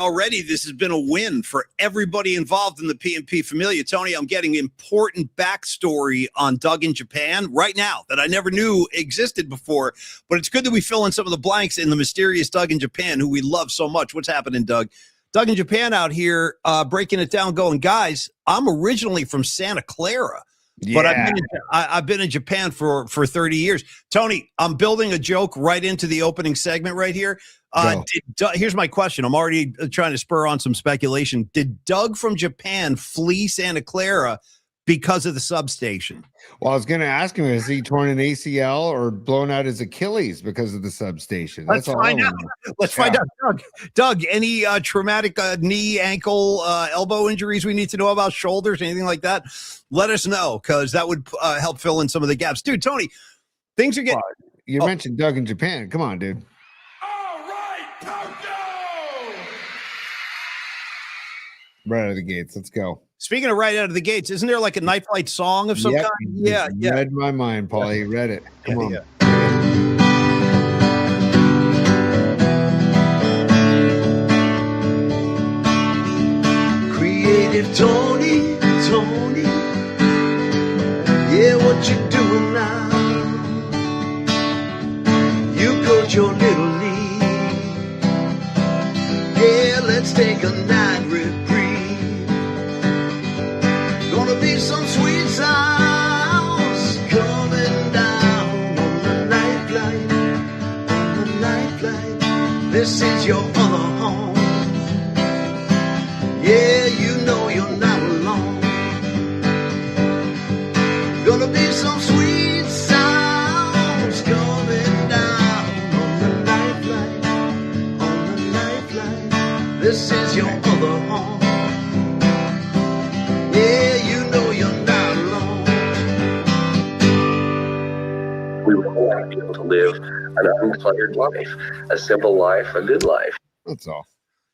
already this has been a win for everybody involved in the PMP Familia. Tony, I'm getting important backstory on Doug in Japan right now that I never knew existed before. But it's good that we fill in some of the blanks in the mysterious Doug in Japan, who we love so much. What's happening, Doug? Doug in Japan out here breaking it down, going, guys, I'm originally from Santa Clara. Yeah. But I've been in Japan for 30 years. Tony, I'm building a joke right into the opening segment right here. Here's my question. I'm already trying to spur on some speculation. Did Doug from Japan flee Santa Clara because of the substation? Well, I was going to ask him, has he torn an ACL or blown out his Achilles because of the substation? Let's find out. Let's find out. Doug, any traumatic knee, ankle, elbow injuries we need to know about, shoulders, anything like that? Let us know, because that would help fill in some of the gaps. Dude, Tony, things are getting... You mentioned Doug in Japan. Come on, dude. Right out of the gates. Let's go. Speaking of right out of the gates, isn't there like a Night Flight song of some kind? Yeah. Read my mind, Paulie. Read it. Come on. Yeah. Creative Tony. Yeah, what you doing now? You got your little lead. Yeah, let's take a night reprieve. Gonna be some sweet sounds coming down on the night flight. This is your other home. Yeah, you know you're not alone. Gonna be some sweet sounds coming down on the night flight. This is your other home. Yeah, you know you're not alone. We would want people to live an uncluttered life, a simple life, a good life. That's all.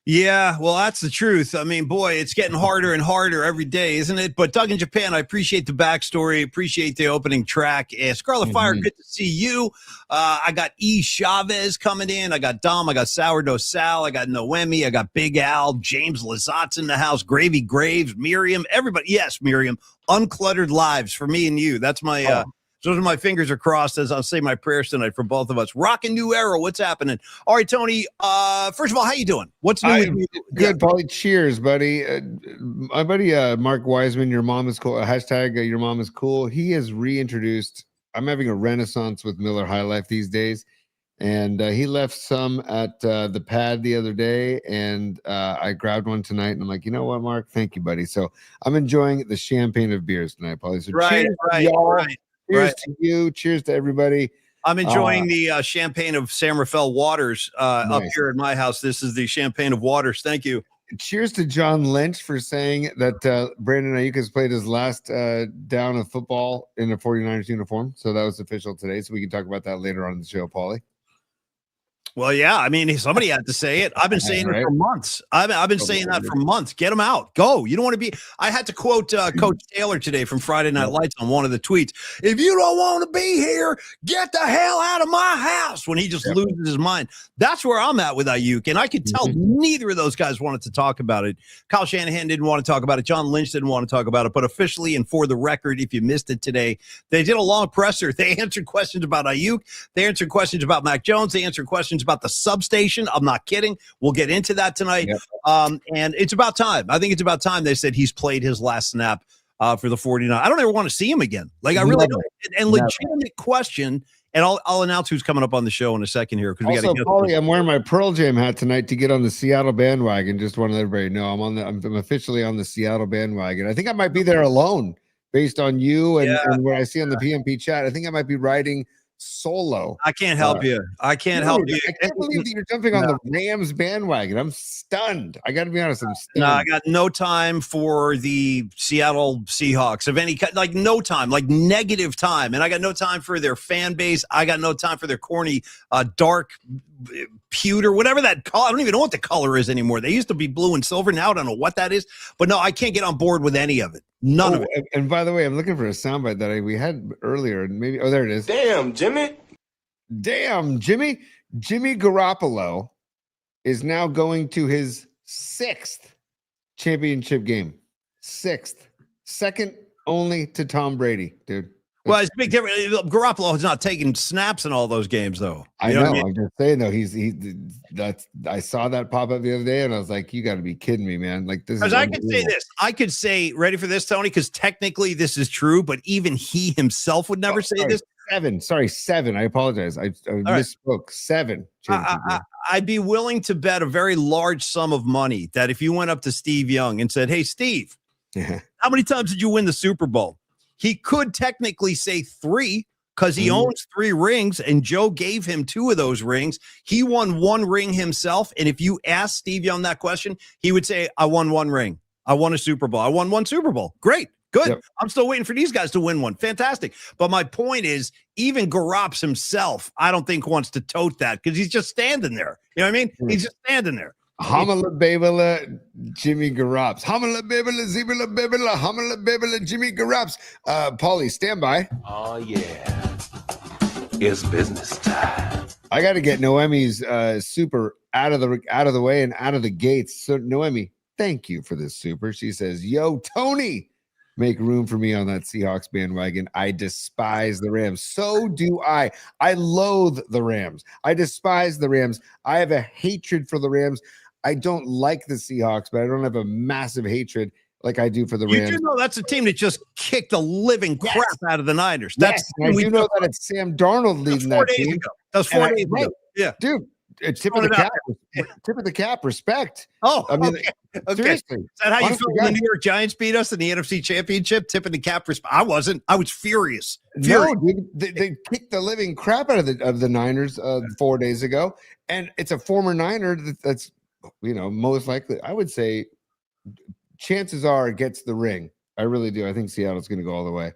Yeah, well, that's the truth. I mean, boy, it's getting harder and harder every day, isn't it? But Doug in Japan, I appreciate the backstory, appreciate the opening track. Scarlet Fire, good to see you. I got E. Chavez coming in. I got Dom. I got Sourdough Sal. I got Noemi. I got Big Al. James Lazat's in the house. Gravy Graves. Miriam. Everybody. Yes, Miriam. Uncluttered lives for me and you. That's my... Those are my fingers are crossed as I'll say my prayers tonight for both of us. Rockin' New Era. What's happening? All right, Tony. First of all, how you doing? What's new with you? Good, Paulie. Cheers, buddy. My buddy Mark Wiseman, your mom is cool. Hashtag your mom is cool. He has reintroduced. I'm having a renaissance with Miller High Life these days, and he left some at the pad the other day, and I grabbed one tonight, and I'm like, you know what, Mark? Thank you, buddy. So I'm enjoying the champagne of beers tonight, Paulie. So cheers, y'all. Cheers to you. Cheers to everybody. I'm enjoying the champagne of San Rafael Waters up here at my house. This is the champagne of waters. Thank you. Cheers to John Lynch for saying that Brandon Ayuk has played his last down of football in a 49ers uniform. So that was official today. So we can talk about that later on in the show, Paulie. Well, yeah. I mean, somebody had to say it. I've been saying it for months. I've been saying that for months. Get them out. Go. You don't want to be. I had to quote Coach Taylor today from Friday Night Lights on one of the tweets. If you don't want to be here, get the hell out of my house. When he just loses his mind. That's where I'm at with Ayuk. And I could tell neither of those guys wanted to talk about it. Kyle Shanahan didn't want to talk about it. John Lynch didn't want to talk about it. But officially and for the record, if you missed it today, they did a long presser. They answered questions about Ayuk. They answered questions about Mac Jones. They answered questions about the substation. I'm not kidding. We'll get into that tonight. Yep. And it's about time. I think it's about time they said he's played his last snap for the 49. I don't ever want to see him again. Like, I really don't. And legitimate question, and I'll announce who's coming up on the show in a second here. Because we got to Paulie, I'm wearing my Pearl Jam hat tonight to get on the Seattle bandwagon. Just want to let everybody know I'm officially on the Seattle bandwagon. I think I might be there alone based on you and what I see on the PMP chat. I think I might be riding solo. I can't help you. I can't help you. I can't believe that you're jumping on the Rams bandwagon. I'm stunned. I got to be honest. I'm stunned. No, I got no time for the Seattle Seahawks of any kind. Like, no time, like negative time. And I got no time for their fan base. I got no time for their corny, dark pewter, whatever that color. I don't even know what the color is anymore. They used to be blue and silver. Now I don't know what that is. But no, I can't get on board with any of it. None of it. And by the way, I'm looking for a soundbite that we had earlier. Maybe there it is. Damn, Jimmy. Jimmy Garoppolo is now going to his sixth championship game. Sixth. Second only to Tom Brady, dude. Well, it's a big difference. Garoppolo is not taking snaps in all those games, though. I know. I'm just saying, though. I saw that pop up the other day, and I was like, "You got to be kidding me, man!" Like this. Because I could say this. I could say, ready for this, Tony? Because technically this is true, but even he himself would never say this. Seven. I apologize. I misspoke. Seven. I'd be willing to bet a very large sum of money that if you went up to Steve Young and said, "Hey, Steve, how many times did you win the Super Bowl?" He could technically say 3 because he owns 3 rings, and Joe gave him 2 of those rings. He won 1 ring himself, and if you ask Steve Young that question, he would say, "I won 1 ring. I won a Super Bowl. I won 1 Super Bowl." Great. Good. Yep. I'm still waiting for these guys to win one. Fantastic. But my point is, even Garoppolo himself, I don't think wants to tote that because he's just standing there. You know what I mean? He's just standing there. Hamala Babala, Jimmy Garoppolo. Hamala Babala, Zibala Babala, Hamala Babala, Jimmy Garoppolo. Paulie, stand by. Oh, yeah. It's business time. I got to get Noemi's super out of the way and out of the gates. So, Noemi, thank you for this super. She says, "Yo, Tony, make room for me on that Seahawks bandwagon. I despise the Rams." So do I. I loathe the Rams. I despise the Rams. I have a hatred for the Rams. I don't like the Seahawks, but I don't have a massive hatred like I do for the Rams. You do know that's a team that just kicked the living crap out of the Niners. That's you know that it's Sam Darnold leading that team. That was 4 days ago. Yeah, dude. Tip of the cap. Respect. Oh, I mean, okay. Seriously. Is that how you felt when the New York Giants beat us in the NFC Championship? Tip of the cap. I wasn't. I was furious. No, dude, they kicked the living crap out of the Niners 4 days ago, and it's a former Niner that's most likely. I would say chances are gets the ring. I really do. I think Seattle's going to go all the way.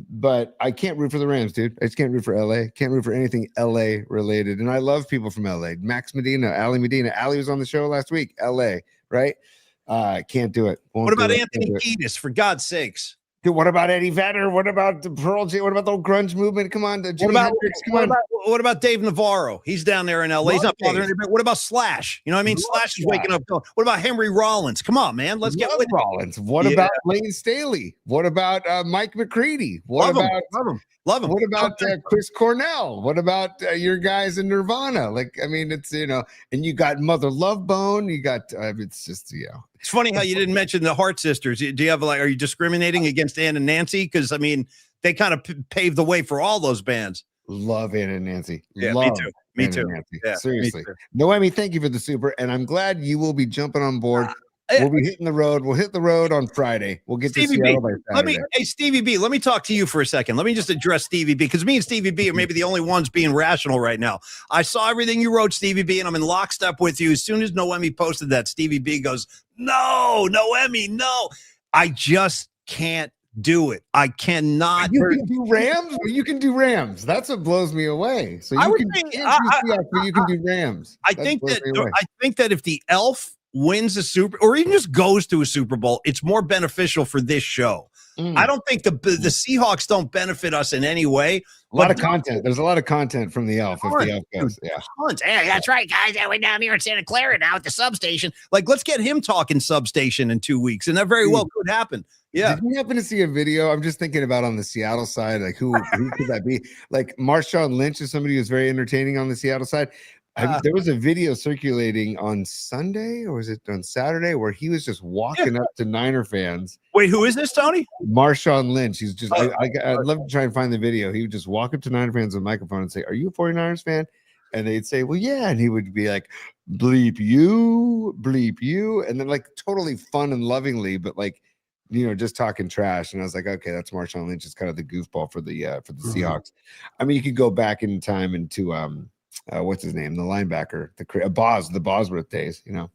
But I can't root for the Rams, dude. I just can't root for LA. Can't root for anything LA related. And I love people from LA. Max Medina, Ali Medina. Ali was on the show last week. LA, right? Can't do it. What about Anthony Kiedis, for God's sakes? Dude, what about Eddie Vedder? What about the Pearl Jam? What about the grunge movement? Come on, what about Dave Navarro? He's down there in LA. He's not bothering anybody. What about Slash? You know what I mean? Slash is waking up. What about Henry Rollins? Come on, man. Let's get with Rollins. What about Lane Staley? What about Mike McCready? Love him. What about Chris Cornell? What about your guys in Nirvana? Like, I mean, it's, and you got Mother Love Bone. You got, it's just, It's funny how you didn't mention the Hart sisters. Do you have are you discriminating against Ann and Nancy? Because, I mean, they kind of paved the way for all those bands. Love Ann and Nancy. Yeah, love me too. Yeah, seriously. Noemi, thank you for the super. And I'm glad you will be jumping on board. We'll be hitting the road. We'll hit the road on Friday. We'll get Stevie to Seattle by Saturday. Hey, Stevie B, let me talk to you for a second. Let me just address Stevie B, because me and Stevie B are maybe the only ones being rational right now. I saw everything you wrote, Stevie B, and I'm in lockstep with you. As soon as Noemi posted that, Stevie B goes, "No, Noemi, no." I just can't do it. I cannot. You can do Rams? You can do Rams. That's what blows me away. So you can do Rams. I think that if the elf wins a Super, or even just goes to a Super Bowl, it's more beneficial for this show. I don't think the Seahawks don't benefit us in any way. A lot of content. There's a lot of content from the elf. If the elf goes, Hey, that's right, guys. We're down here in Santa Clara now at the substation. Like, let's get him talking substation in 2 weeks, and that very well could happen. Yeah. Did you happen to see a video? I'm just thinking about on the Seattle side, like who could that be? Like Marshawn Lynch is somebody who's very entertaining on the Seattle side. There was a video circulating on Sunday, or was it on Saturday, where he was just walking up to Niner fans. Wait, who is this, Tony? Marshawn Lynch. He's just, I'd love to try and find the video. He would just walk up to Niner fans with a microphone and say, "Are you a 49ers fan?" And they'd say, "Well, yeah." And he would be like, bleep you. And then like totally fun and lovingly, but like, just talking trash. And I was like, okay, that's Marshawn Lynch. Is kind of the goofball for the Seahawks. I mean, you could go back in time into, what's his name? The linebacker, the Bosworth days, The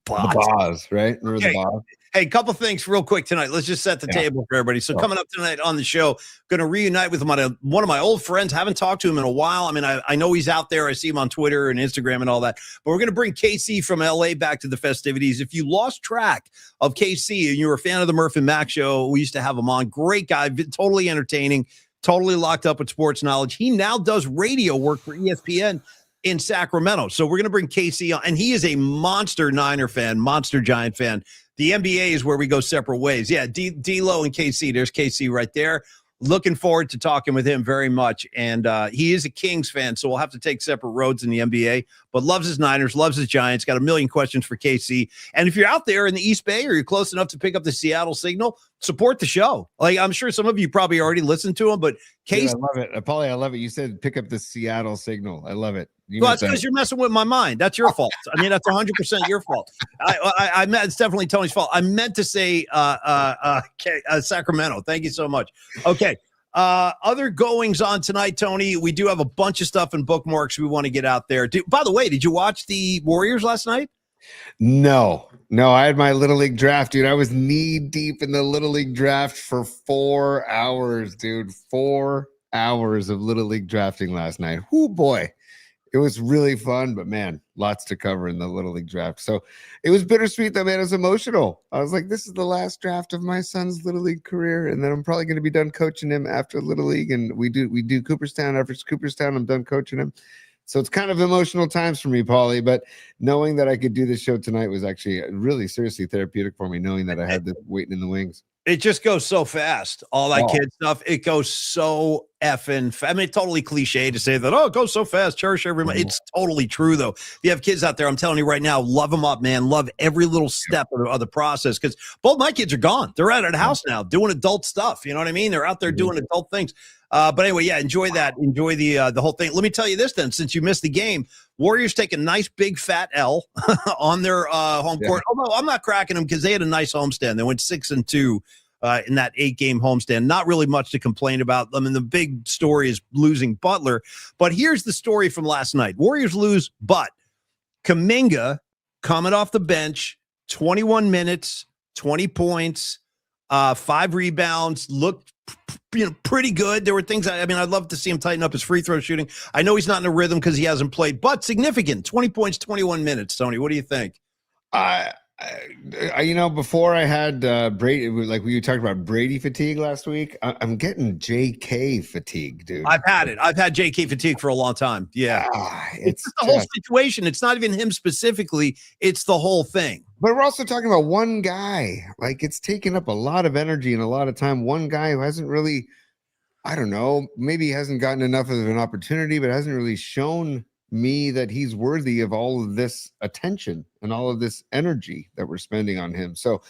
Boz, right? Remember the Boz? Hey, a couple things real quick tonight. Let's just set the table for everybody. So coming up tonight on the show, going to reunite with one of my old friends. Haven't talked to him in a while. I mean, I know he's out there. I see him on Twitter and Instagram and all that. But we're going to bring KC from LA back to the festivities. If you lost track of KC and you were a fan of the Murph and Mac show, we used to have him on. Great guy, totally entertaining, totally locked up with sports knowledge. He now does radio work for ESPN. in Sacramento. So we're going to bring Casey on, and he is a monster Niner fan, monster Giant fan. The NBA is where we go separate ways. Yeah, D-Lo and KC. There's KC right there. Looking forward to talking with him very much. And he is a Kings fan, so we'll have to take separate roads in the NBA, but loves his Niners, loves his Giants, got a million questions for KC. And if you're out there in the East Bay or you're close enough to pick up the Seattle signal, support the show. Like, I'm sure some of you probably already listened to him, but KC. Dude, I love it. Paulie, I love it. You said pick up the Seattle signal. I love it. Well, that's because you're messing with my mind. That's your fault. I mean, that's 100% your fault. I meant it's definitely Tony's fault. I meant to say Sacramento. Thank you so much. Okay. Other goings on tonight, Tony. We do have a bunch of stuff in bookmarks we want to get out there. By the way, did you watch the Warriors last night? No. I had my Little League draft, dude. I was knee deep in the Little League draft for 4 hours, dude. 4 hours of Little League drafting last night. Oh boy. It was really fun, but man, lots to cover in the Little League draft. So it was bittersweet though, man. It was emotional. I was like, this is the last draft of my son's Little League career. And then I'm probably going to be done coaching him after Little League. And we do Cooperstown. After Cooperstown, I'm done coaching him. So it's kind of emotional times for me, Paulie. But knowing that I could do this show tonight was actually really seriously therapeutic for me, knowing that I had this waiting in the wings. It just goes so fast. All that kid stuff. It goes so effing I mean, totally cliche to say that, it goes so fast. Cherish every moment. It's totally true, though. If you have kids out there, I'm telling you right now, love them up, man. Love every little step of the process, because both my kids are gone. They're out at the house now doing adult stuff. You know what I mean? They're out there doing adult things. But anyway, yeah, enjoy that. Enjoy the whole thing. Let me tell you this then, since you missed the game, Warriors take a nice big fat L on their home court. Although I'm not cracking them because they had a nice homestand. They went 6-2 in that 8-game homestand. Not really much to complain about them. And the big story is losing Butler. But here's the story from last night. Warriors lose, but Kuminga coming off the bench, 21 minutes, 20 points, 5 rebounds, looked pretty good. There were things, I'd love to see him tighten up his free throw shooting. I know he's not in a rhythm because he hasn't played, but significant. 20 points, 21 minutes. Tony, what do you think? Before I had Brady, like we talked about Brady fatigue last week, I'm getting JK fatigue, dude. I've had it. I've had JK fatigue for a long time. Yeah. It's the whole situation. It's not even him specifically. It's the whole thing. But we're also talking about one guy. Like, it's taken up a lot of energy and a lot of time. One guy who hasn't really, I don't know, maybe he hasn't gotten enough of an opportunity, but hasn't really shown me that he's worthy of all of this attention and all of this energy that we're spending on him. So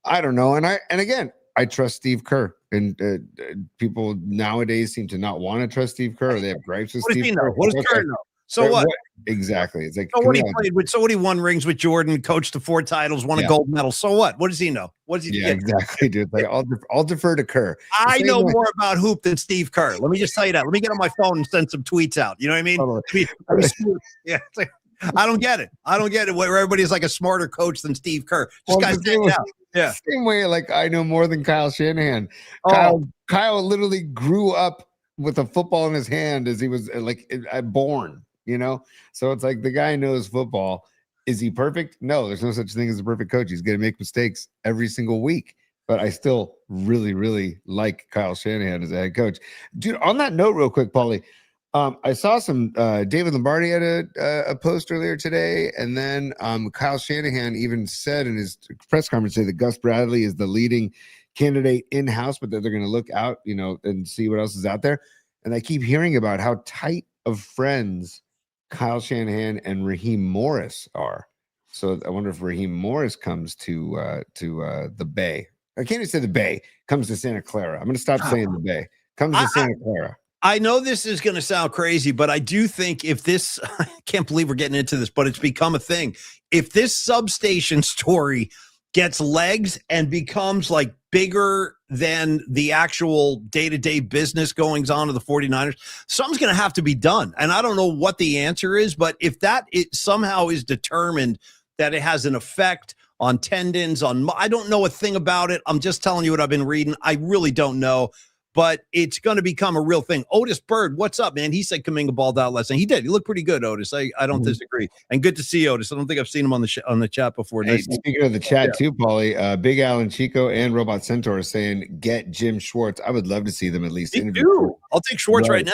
I don't know. And again, I trust Steve Kerr, and people nowadays seem to not want to trust Steve Kerr. Or they have gripes with Steve Kerr. What does Kerr know? So what? Exactly. It's like, so what he won rings with Jordan, coached to 4 titles, won a gold medal. So what? What does he know? What does he? Yeah, exactly, dude. Like, I'll defer to Kerr. I know more about hoop than Steve Kerr. Let me just tell you that. Let me get on my phone and send some tweets out. You know what I mean? Totally. Yeah. It's like, I don't get it. Where everybody's like a smarter coach than Steve Kerr. Yeah. Same way, like, I know more than Kyle Shanahan. Kyle literally grew up with a football in his hand as he was born. So it's like, the guy knows football. Is he perfect? No, there's no such thing as a perfect coach. He's going to make mistakes every single week. But I still really, really like Kyle Shanahan as a head coach. Dude, on that note, real quick, Paulie, I saw some David Lombardi had a post earlier today, and then Kyle Shanahan even said in his press conference today that Gus Bradley is the leading candidate in-house, but that they're going to look out, and see what else is out there. And I keep hearing about how tight of friends Kyle Shanahan and Raheem Morris are. So I wonder if Raheem Morris comes to the Bay. I can't even say the Bay. Comes to Santa Clara. I'm going to stop saying the Bay. Comes to Santa Clara. I know this is going to sound crazy, but I do think if this, I can't believe we're getting into this, but it's become a thing. If this substation story gets legs and becomes like bigger than the actual day-to-day business goings on of the 49ers, something's going to have to be done. And I don't know what the answer is, but if it somehow is determined that it has an effect on tendons, I don't know a thing about it. I'm just telling you what I've been reading. I really don't know. But it's going to become a real thing. Otis Bird, what's up, man? He said Kuminga balled out last night. He did. He looked pretty good, Otis. I don't disagree. And good to see Otis. I don't think I've seen him on the chat before. Hey, speaking of the chat too, Paulie, Big Al and Chico and Robot Centaur are saying get Jim Schwartz. I would love to see them at least. Me too. I'll take Schwartz right now.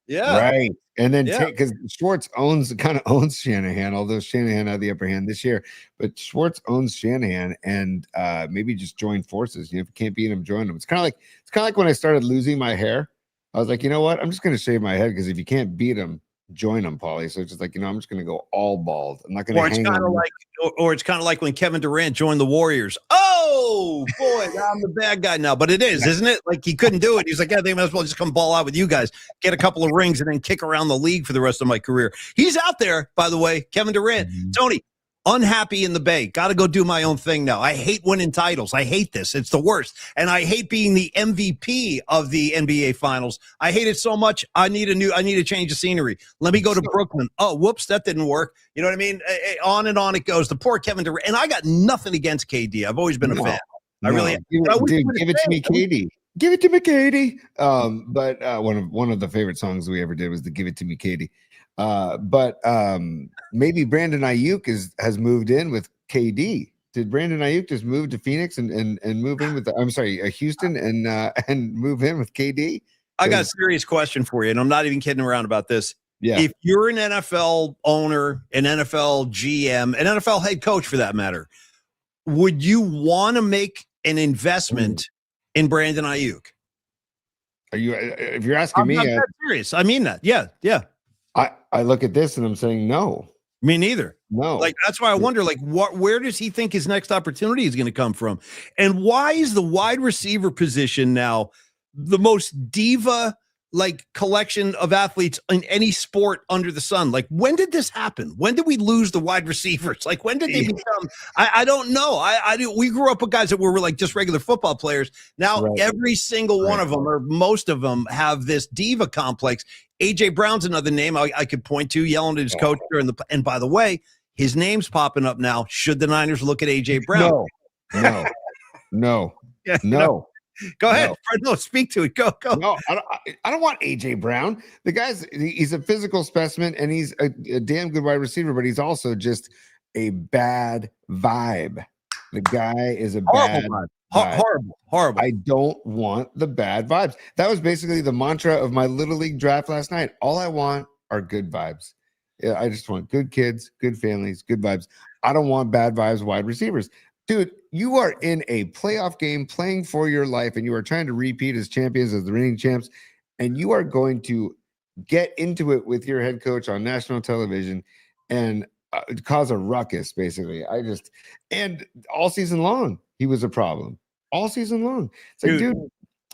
Yeah. Right. And then Yeah. because Schwartz kind of owns Shanahan, although Shanahan had the upper hand this year. But Schwartz owns Shanahan, and maybe just join forces. You know, if you can't beat him, join him. It's kind of like when I started losing my hair. I was like, you know what? I'm just going to shave my head because if you can't beat him, join him, Paulie. So it's just like, you know, I'm just going to go all bald. I'm not going to Or it's hang kind of on. like, or it's kind of like when Kevin Durant joined the Warriors. Oh boy, now I'm the bad guy now. But it is, isn't it? Like he couldn't do it. He's like, yeah, they might as well just come ball out with you guys, get a couple of rings, and then kick around the league for the rest of my career. He's out there, by the way, Kevin Durant. Tony, unhappy in the Bay. Got to go do my own thing now. I hate winning titles. I hate this. It's the worst. And I hate being the MVP of the NBA Finals. I hate it so much. I need a change of scenery. Let me go to Brooklyn. Oh, whoops, that didn't work. You know what I mean? On and on it goes. The poor Kevin Durant. And I got nothing against KD. I've always been a fan. I really have. Dude, give it to me, Katie. Give it to me, Katie. But one of the favorite songs we ever did was the "Give It to Me, Katie." But maybe Brandon Ayuk has moved in with KD. Did Brandon Ayuk just move to Phoenix and move in with Houston and move in with KD? I got a serious question for you, and I'm not even kidding around about this. Yeah. If you're an NFL owner, an NFL GM, an NFL head coach for that matter, would you want to make an investment in Brandon Ayuk? Are you? If you're asking me, I'm not serious. I mean that. Yeah, yeah. I look at this and I'm saying no. Me neither. No. Like that's why I wonder, like, where does he think his next opportunity is going to come from, and why is the wide receiver position now the most diva like collection of athletes in any sport under the sun? Like, when did this happen? When did we lose the wide receivers? Like, when did they become? I don't know. We grew up with guys that were like just regular football players. Now every single one of them, or most of them, have this diva complex. AJ Brown's another name I could point to, yelling at his coach and by the way, his name's popping up now. Should the Niners look at AJ Brown? No. Yeah, no. Go ahead. No, speak to it. Go. No, I don't want AJ Brown. The he's a physical specimen and he's a damn good wide receiver, but he's also just a bad vibe. The guy is a bad vibe. Horrible. I don't want the bad vibes. That was basically the mantra of my Little League draft last night. All I want are good vibes. Yeah, I just want good kids, good families, good vibes. I don't want bad vibes wide receivers. Dude, you are in a playoff game playing for your life and you are trying to repeat as champions, as the reigning champs, and you are going to get into it with your head coach on national television and cause a ruckus, basically. And all season long, he was a problem. All season long. It's like, dude,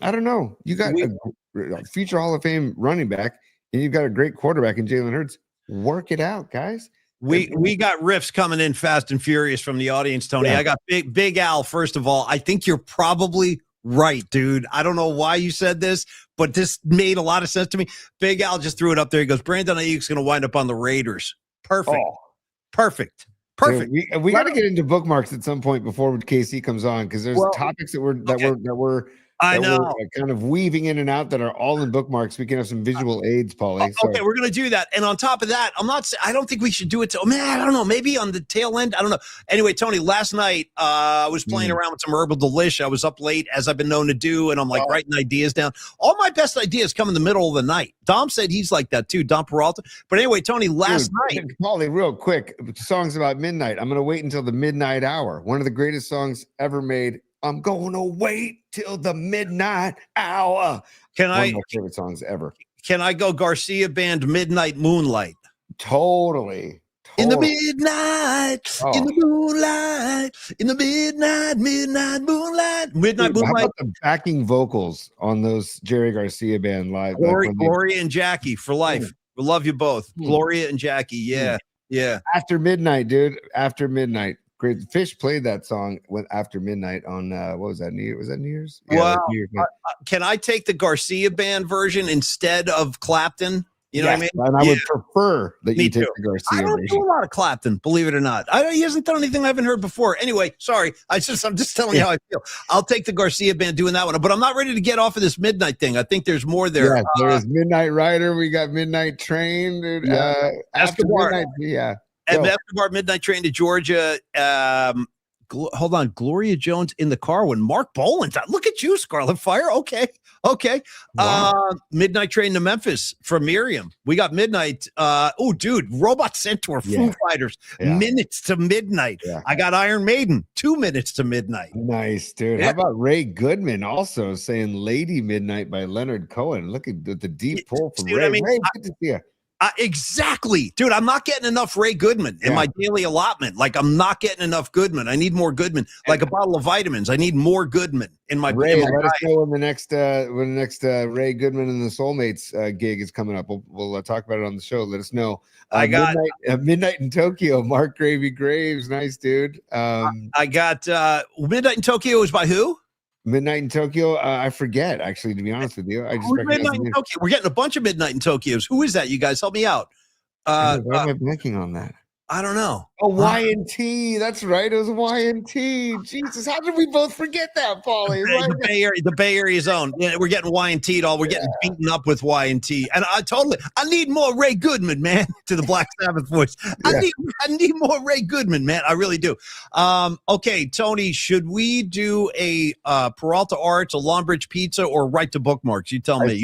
I don't know. You got a future Hall of Fame running back and you've got a great quarterback in Jalen Hurts. Work it out, guys. We got riffs coming in fast and furious from the audience, Tony. Yeah. I got Big Al. First of all, I think you're probably right, dude. I don't know why you said this, but this made a lot of sense to me. Big Al just threw it up there. He goes, Brandon Ayuk's going to wind up on the Raiders. Perfect. Perfect. Dude, we got to get into bookmarks at some point before KC comes on, because there's topics that were kind of weaving in and out that are all in bookmarks. We can have some visual aids, Paulie. Okay, we're gonna do that. And on top of that, I don't think we should do it I don't know, maybe on the tail end. I don't know. Anyway, Tony, last night I was playing around with some herbal delish. I was up late, as I've been known to do, and I'm like writing ideas down. All my best ideas come in the middle of the night. Dom said he's like that too, Dom Peralta. But anyway, Tony, last night, Paulie, real quick, songs about midnight. I'm gonna wait until the midnight hour. One of the greatest songs ever made. I'm gonna wait till the midnight hour. One of my favorite songs ever. Can I go Garcia Band Midnight Moonlight? Totally. In the midnight, in the moonlight, in the midnight moonlight. Midnight moonlight. How about the backing vocals on those Jerry Garcia Band live? Gloria and Jackie for life. We love you both. Gloria and Jackie. Yeah. Yeah. After Midnight, dude. After Midnight. Great. Fish played that song after midnight on what was that? New Year? Was that New Year's? Yeah, well, New Year's can I take the Garcia Band version instead of Clapton? You know what I mean? And I would prefer that you take the Garcia version. I don't version. do a lot of Clapton, believe it or not. He hasn't done anything I haven't heard before. Anyway, sorry. I'm just telling you how I feel. I'll take the Garcia Band doing that one, but I'm not ready to get off of this midnight thing. I think there's more there. Yeah, there's Midnight Rider. We got Midnight Train, dude. After Escobar. Midnight, And Escobar, Midnight Train to Georgia. hold on. Gloria Jones in the car when Mark Boland's out. Look at you, Scarlet Fire. Okay. Wow. Midnight Train to Memphis from Miriam. We got Midnight. Dude, Robot Centaur, Foo Fighters, Minutes to Midnight. Yeah. I got Iron Maiden, 2 minutes to midnight. Nice, dude. How about Ray Goodman also saying Lady Midnight by Leonard Cohen? Look at the deep pull from Ray. Ray, good to see you. Exactly, dude. I'm not getting enough Ray Goodman in my daily allotment. Like, I'm not getting enough Goodman. I need more Goodman. Like a bottle of vitamins. I need more Goodman in my. Ray, let us know when the next Ray Goodman and the Soulmates gig is coming up. We'll talk about it on the show. Let us know. I got Midnight in Tokyo. Mark Gravy Graves, nice dude. I got Midnight in Tokyo is by who? Midnight in Tokyo, I forget, actually, to be honest with you. I just Midnight in Tokyo. We're getting a bunch of Midnight in Tokyos. Who is that? You guys help me out. Why am I blanking on that? I don't know. Oh, Y&T. That's right. It was Y&T. Jesus, how did we both forget that, Paulie? The Bay Area zone. Yeah, we're getting Y&T'd all. We're getting beaten up with Y&T. And I need more Ray Goodman, man, to the Black Sabbath voice. I need more Ray Goodman, man. I really do. Okay, Tony, should we do a Peralta Arts, a Longbridge Pizza, or right to bookmarks? You tell me.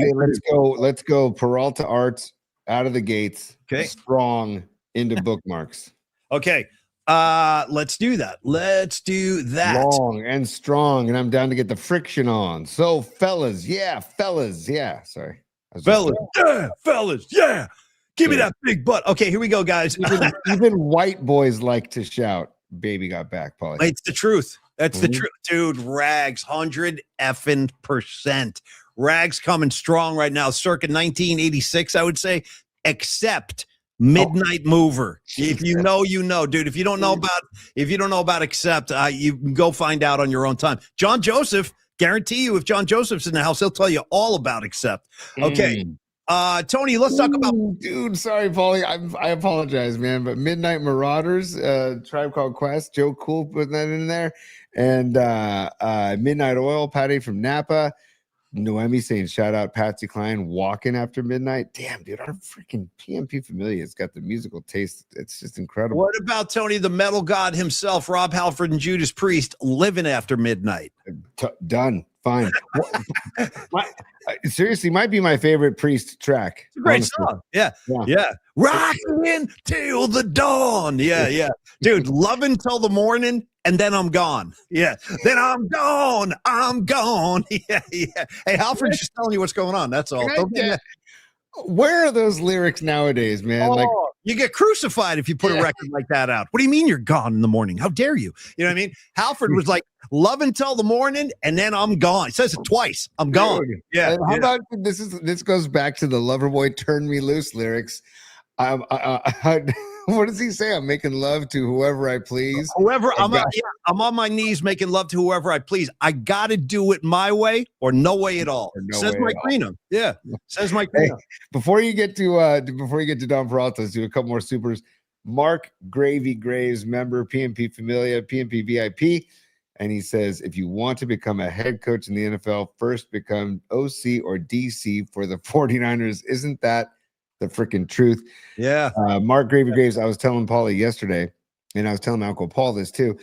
Let's go Peralta Arts out of the gates. Okay. Strong into bookmarks. Okay. Let's do that. Long and strong, and I'm down to get the friction on. So fellas, sorry. Fellas, give me that big butt. Okay, here we go, guys. Even white boys like to shout, "Baby got back," Paulie. It's the truth. That's the truth, dude. Rags, 100%. Rags coming strong right now, circa 1986, I would say, except Midnight Mover. If you know, you know, dude. If you don't know about Accept, you can go find out on your own time. John Joseph, guarantee you, if John Joseph's in the house, he'll tell you all about Accept. Okay. Tony, let's talk about. Dude, sorry, Paulie. I apologize, man. But Midnight Marauders, Tribe Called Quest, Joe Cool putting that in there, and Midnight Oil, Patty from Napa. Noemi saying, shout out Patsy Cline, Walking After Midnight. Damn, dude, our freaking PMP Familia has got the musical taste. It's just incredible. What about Tony, the metal god himself, Rob Halford and Judas Priest, Living After Midnight? Done. Fine. Seriously, might be my favorite Priest track. It's a great song. Yeah. Rocking till the dawn. Yeah. Dude, love until the morning. And then I'm gone. Yeah. Then I'm gone. Yeah. Hey, Halford's just telling you what's going on. That's all. Where are those lyrics nowadays, man? You get crucified if you put a record like that out. What do you mean you're gone in the morning? How dare you? You know what I mean? Halford was like, love until the morning, and then I'm gone. He says it twice. I'm gone. Yeah. And how about this goes back to the Loverboy Turn Me Loose lyrics. What does he say? I'm making love to whoever I please. I'm on my knees making love to whoever I please. I got to do it my way or no way at all. Says Mike Reno. Yeah. Says Mike Reno. Before you get to Don Peralta, let's do a couple more supers. Mark Gravy Graves, member, PMP Familia, PMP VIP. And he says, if you want to become a head coach in the NFL, first become OC or DC for the 49ers. Isn't that the freaking truth? Yeah. Mark Gravy Graves, I was telling Paulie yesterday, and I was telling my Uncle Paul this too.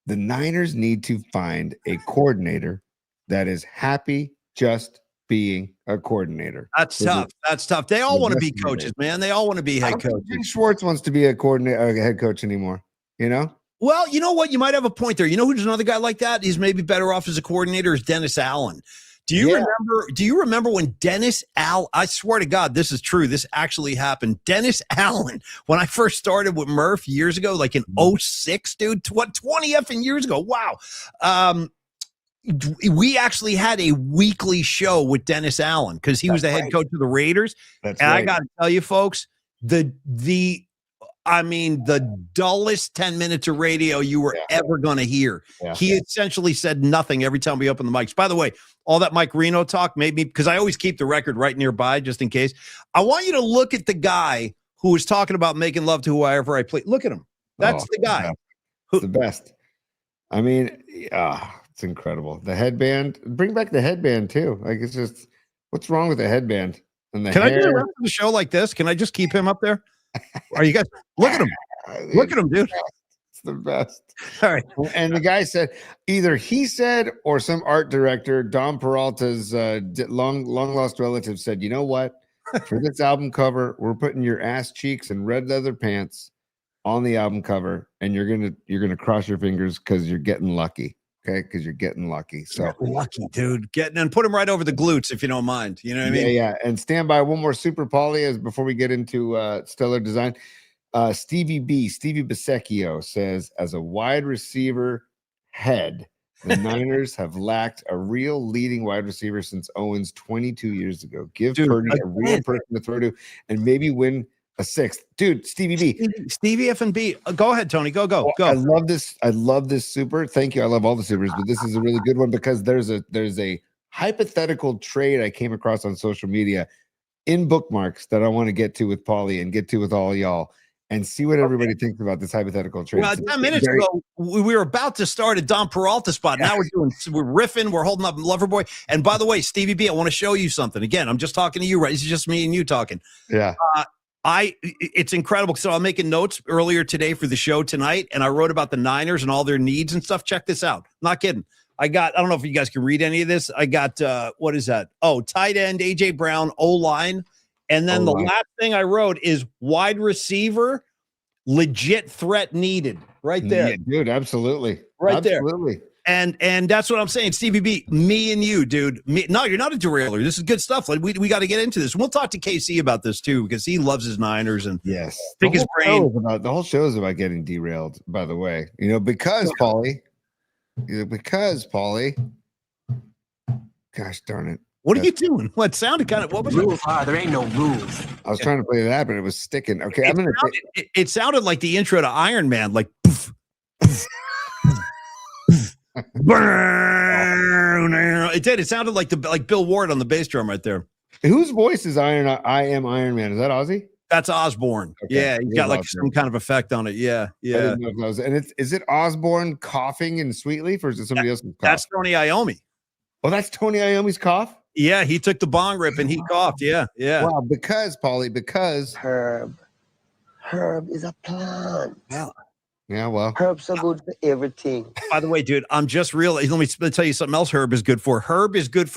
The Niners need to find a coordinator that is happy just being a coordinator. That's tough. They all want to be coaches, man. They all want to be head coaches. Jay Schwartz wants to be a head coach anymore, you know? Well, you know what? You might have a point there. You know who's another guy like that? He's maybe better off as a coordinator is Dennis Allen. Do you remember when Dennis Allen, I swear to God, this is true. This actually happened. Dennis Allen, when I first started with Murph years ago, like in 06, dude, 20 effing years ago. Wow. We actually had a weekly show with Dennis Allen because he was the head coach of the Raiders. I got to tell you, folks, the dullest 10 minutes of radio you were ever going to hear. Yeah. He essentially said nothing every time we opened the mics. By the way, all that Mike Reno talk made me, because I always keep the record right nearby just in case. I want you to look at the guy who was talking about making love to whoever I play. Look at him. That's the guy. The best. I mean, it's incredible. The headband. Bring back the headband too. Like, it's just, what's wrong with the headband and the hair? I do the rest of the show like this? Can I just keep him up there? Are you guys look at him? Look at him, dude. the best. All right. And the guy said, either he said or some art director, Don Peralta's long lost relative, said, you know what? For this album cover, we're putting your ass cheeks and red leather pants on the album cover, and you're gonna cross your fingers because you're getting lucky. Okay, because you're getting lucky. So lucky, dude. And put him right over the glutes if you don't mind. You know what I mean? Yeah. And stand by one more super poly as before we get into stellar design. Stevie Bisecchio says, as a wide receiver head, the Niners have lacked a real leading wide receiver since Owens 22 years ago. Give Purdy a real person to throw to and maybe win a sixth. Dude, Stevie B. Stevie F and B. Go ahead, Tony. Go. I love this. I love this super. Thank you. I love all the supers, but this is a really good one because there's a hypothetical trade I came across on social media in bookmarks that I want to get to with Paulie and get to with all y'all and see what everybody thinks about this hypothetical trade. Well, 10 minutes ago, we were about to start a Don Peralta spot. Now we're riffing, we're holding up Loverboy. And by the way, Stevie B, I want to show you something. Again, I'm just talking to you, right? It's just me and you talking. Yeah. It's incredible. So I'm making notes earlier today for the show tonight, and I wrote about the Niners and all their needs and stuff. Check this out. Not kidding. I don't know if you guys can read any of this. I got, what is that? Oh, tight end, AJ Brown, O-line. And then the last thing I wrote is wide receiver, legit threat needed. Right there. Yeah, dude, absolutely. Right absolutely. there. And that's what I'm saying, Stevie B, me and you, dude. No, you're not a derailer. This is good stuff. Like we got to get into this. We'll talk to KC about this too, because he loves his Niners and yes, pick his brain. The whole show is about getting derailed, by the way. You know, because Paulie. Gosh darn it. What are you doing? What sounded kind of what was rules? There ain't no rules. I was trying to play that, but it was sticking. Okay, it sounded like the intro to Iron Man, like poof, poof, it did. It sounded like Bill Ward on the bass drum right there. Whose voice is I am Iron Man? Is that Ozzy? That's Osborne. Okay. Yeah, he got like some kind of effect on it. Yeah. And is it Osborne coughing in Sweetleaf, or is it somebody else's cough? That's Tony Iommi. Oh, that's Tony Iommi's cough? Yeah, he took the bong rip and he coughed. Yeah. Wow, because Herb is a plant. Yeah, well, herbs are good for everything. By the way, dude, I'm just realizing. Let me tell you something else. Herb is good for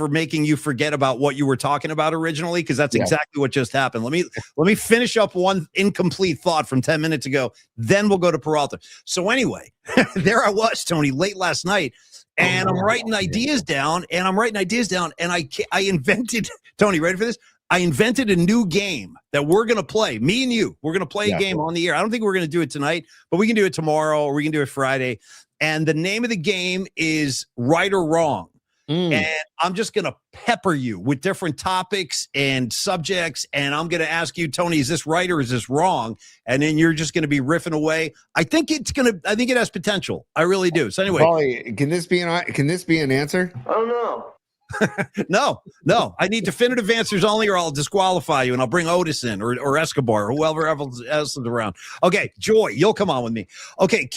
making you forget about what you were talking about originally, because that's exactly what just happened. Let me finish up one incomplete thought from 10 minutes ago. Then we'll go to Peralta. So anyway, there I was, Tony, late last night, and I'm writing ideas down, and I invented. Tony, ready for this? I invented a new game that we're going to play. Me and you, we're going to play a game on the air. I don't think we're going to do it tonight, but we can do it tomorrow or we can do it Friday. And the name of the game is Right or Wrong. And I'm just going to pepper you with different topics and subjects. And I'm going to ask you, Tony, is this right or is this wrong? And then you're just going to be riffing away. I think it has potential. I really do. So anyway, Paulie, can this be an answer? I don't know. No. I need definitive answers only, or I'll disqualify you, and I'll bring Otis in or Escobar or whoever else is around. Okay, Joy, you'll come on with me. Okay,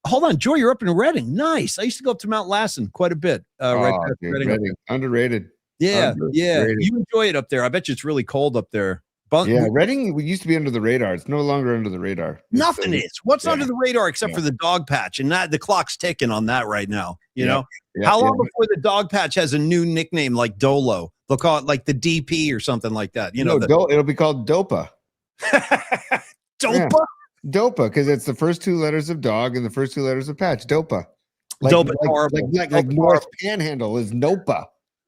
hold on, Joy, you're up in Reading. Nice. I used to go up to Mount Lassen quite a bit. Reading. Underrated. Yeah. You enjoy it up there. I bet you it's really cold up there. But Reading used to be under the radar. It's no longer under the radar. Nothing is. What's under the radar except for the dog patch, and that the clock's ticking on that right now. You know, how long before the dog patch has a new nickname like Dolo? They'll call it like the DP or something like that. You know, it'll be called Dopa. Dopa. Dopa, because it's the first two letters of dog and the first two letters of patch. Dopa. Dopa, horrible. Like North Panhandle is Nopa.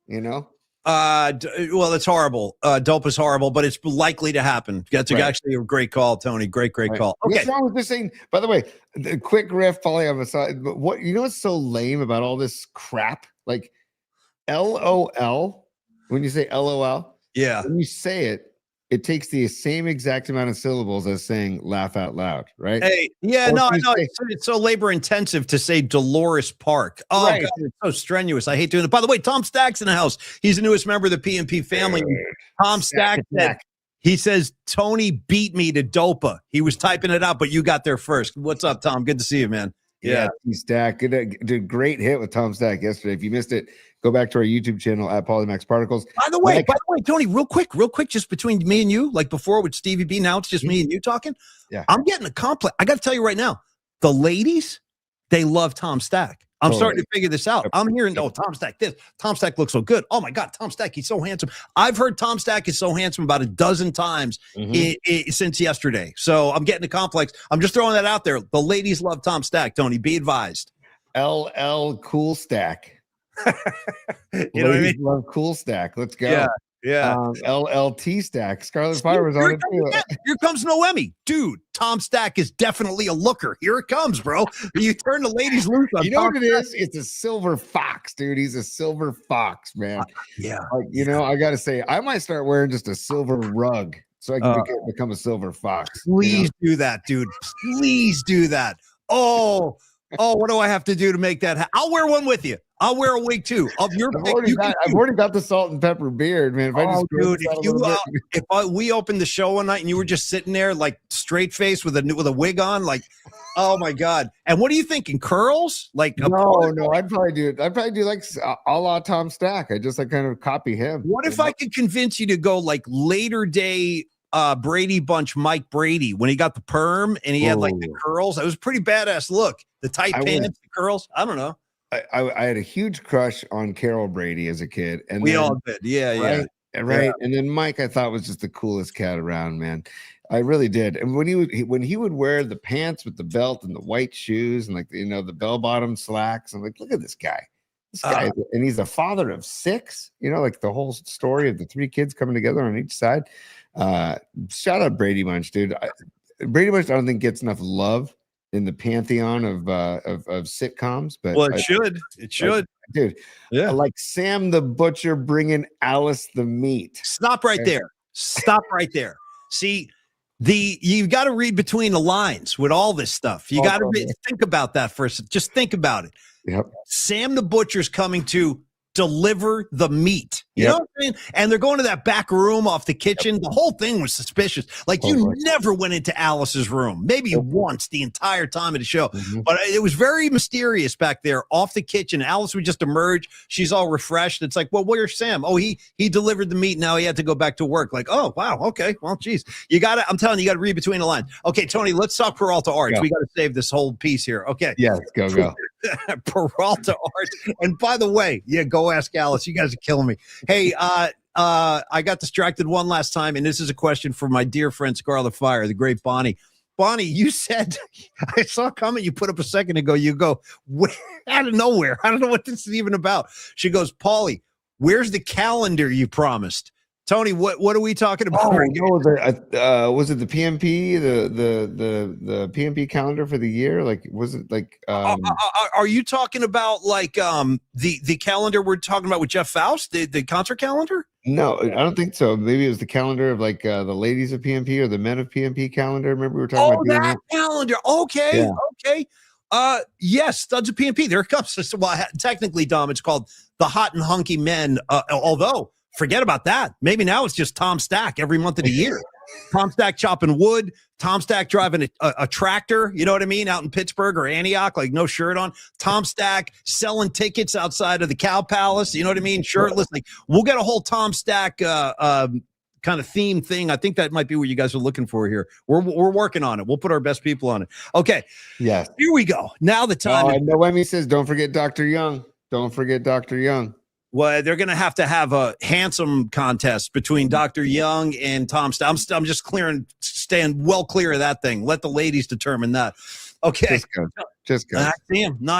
You know. Well, it's horrible. Dope is horrible, but it's likely to happen. That's actually a great call, Tony. Great call. Okay. What's wrong with this thing? By the way, the quick riff, probably on the side. But what what's so lame about all this crap? Like LOL. When you say LOL, when you say it, it takes the same exact amount of syllables as saying laugh out loud, right? Hey, it's so labor intensive to say Dolores Park. Oh, God, it's so strenuous. I hate doing it. By the way, Tom Stack's in the house. He's the newest member of the PMP family. Tom Stack said, he says, Tony beat me to Dopa. He was typing it out, but you got there first. What's up, Tom? Good to see you, man. Yeah, Stack did great hit with Tom Stack yesterday. If you missed it, go back to our YouTube channel at Polymax Particles. By the way, Tony, real quick, just between me and you, like before with Stevie B, now it's just me and you talking. Yeah, I'm getting a complex. I got to tell you right now, the ladies, they love Tom Stack. I'm Totally. starting to figure this out. I'm hearing, oh, Tom Stack this. Tom Stack looks so good. Oh my God, Tom Stack, he's so handsome. I've heard Tom Stack is so handsome about a dozen times since yesterday. So I'm getting a complex. I'm just throwing that out there. The ladies love Tom Stack, Tony. Be advised. LL Cool Stack. You know what I mean? Love Cool Stack. Let's go. Yeah. Yeah. LLT Stack. Scarlet Fire was on it too. Here comes Noemi. Dude, Tom Stack is definitely a looker. Here it comes, bro. You turn the ladies loose on You know Tom what it is? It's a silver fox, dude. He's a silver fox, man. Yeah. Like, you know, I got to say, I might start wearing just a silver rug so I can become a silver fox. Please do that, dude. Please do that. Oh, what do I have to do to make that? I'll wear one with you. I'll wear a wig too. Of your I've already got the salt and pepper beard, man. If we opened the show one night and you were just sitting there like straight face with a wig on, like, oh my God. And what are you thinking? Curls? Like no, I'd probably do like a la Tom Stack. I just like kind of copy him. What if I could convince you to go like later day Brady Bunch Mike Brady when he got the perm and he had like the curls? It was a pretty badass look. The tight pants, the curls. I don't know. I had a huge crush on Carol Brady as a kid, and we all did. Yeah. And then Mike, I thought was just the coolest cat around, man. I really did. And when he would wear the pants with the belt and the white shoes and like the bell bottom slacks, I'm like, look at this guy. This guy, and he's a father of 6. Like the whole story of the 3 kids coming together on each side. Shout out Brady Bunch, dude. Brady Bunch, I don't think gets enough love in the pantheon of sitcoms, but it should, dude. Yeah, like Sam the Butcher bringing Alice the meat. Stop right there. See, you got to read between the lines with all this stuff. You got to think about that first. Just think about it. Yep. Sam the Butcher's coming to deliver the meat. You know what I mean? And they're going to that back room off the kitchen. The whole thing was suspicious. Like you never went into Alice's room, maybe once the entire time of the show. But it was very mysterious back there off the kitchen. Alice would just emerge. She's all refreshed. It's like, well, where's Sam? Oh, he delivered the meat. Now he had to go back to work. Like, oh, wow. Okay. Well, geez. I'm telling you got to read between the lines. Okay, Tony, let's talk Peralta Arts. We got to save this whole piece here. Okay. Yes, go. Peralta Arts. And by the way, go ask Alice. You guys are killing me. Hey, I got distracted one last time, and this is a question for my dear friend Scarlet Fire, the great Bonnie. Bonnie, you said, I saw a comment you put up a second ago. You go, out of nowhere. I don't know what this is even about. She goes, Paulie, where's the calendar you promised? Tony, what are we talking about? Was it the PMP, the PMP calendar for the year? Like, was it like? Are you talking about like the calendar we're talking about with Jeff Faust, the concert calendar? No, I don't think so. Maybe it was the calendar of like the ladies of PMP or the men of PMP calendar. Remember we were talking about that calendar? Okay, okay. Yes, Studs of PMP. There it comes. Well, technically, Dom, it's called the Hot and Hunky Men. Although. Forget about that. Maybe now it's just Tom Stack every month of the year. Tom Stack chopping wood. Tom Stack driving a tractor, you know what I mean, out in Pittsburgh or Antioch, like no shirt on. Tom Stack selling tickets outside of the Cow Palace, you know what I mean, shirtless. Like we'll get a whole Tom Stack kind of theme thing. I think that might be what you guys are looking for here. We're working on it. We'll put our best people on it. Okay. Yes. Here we go. Now the time. Noemi says, don't forget Dr. Young. Don't forget Dr. Young. Well, they're going to have a handsome contest between Dr. Young and Tom Stack. I'm just staying well clear of that thing. Let the ladies determine that. Okay. Just go. I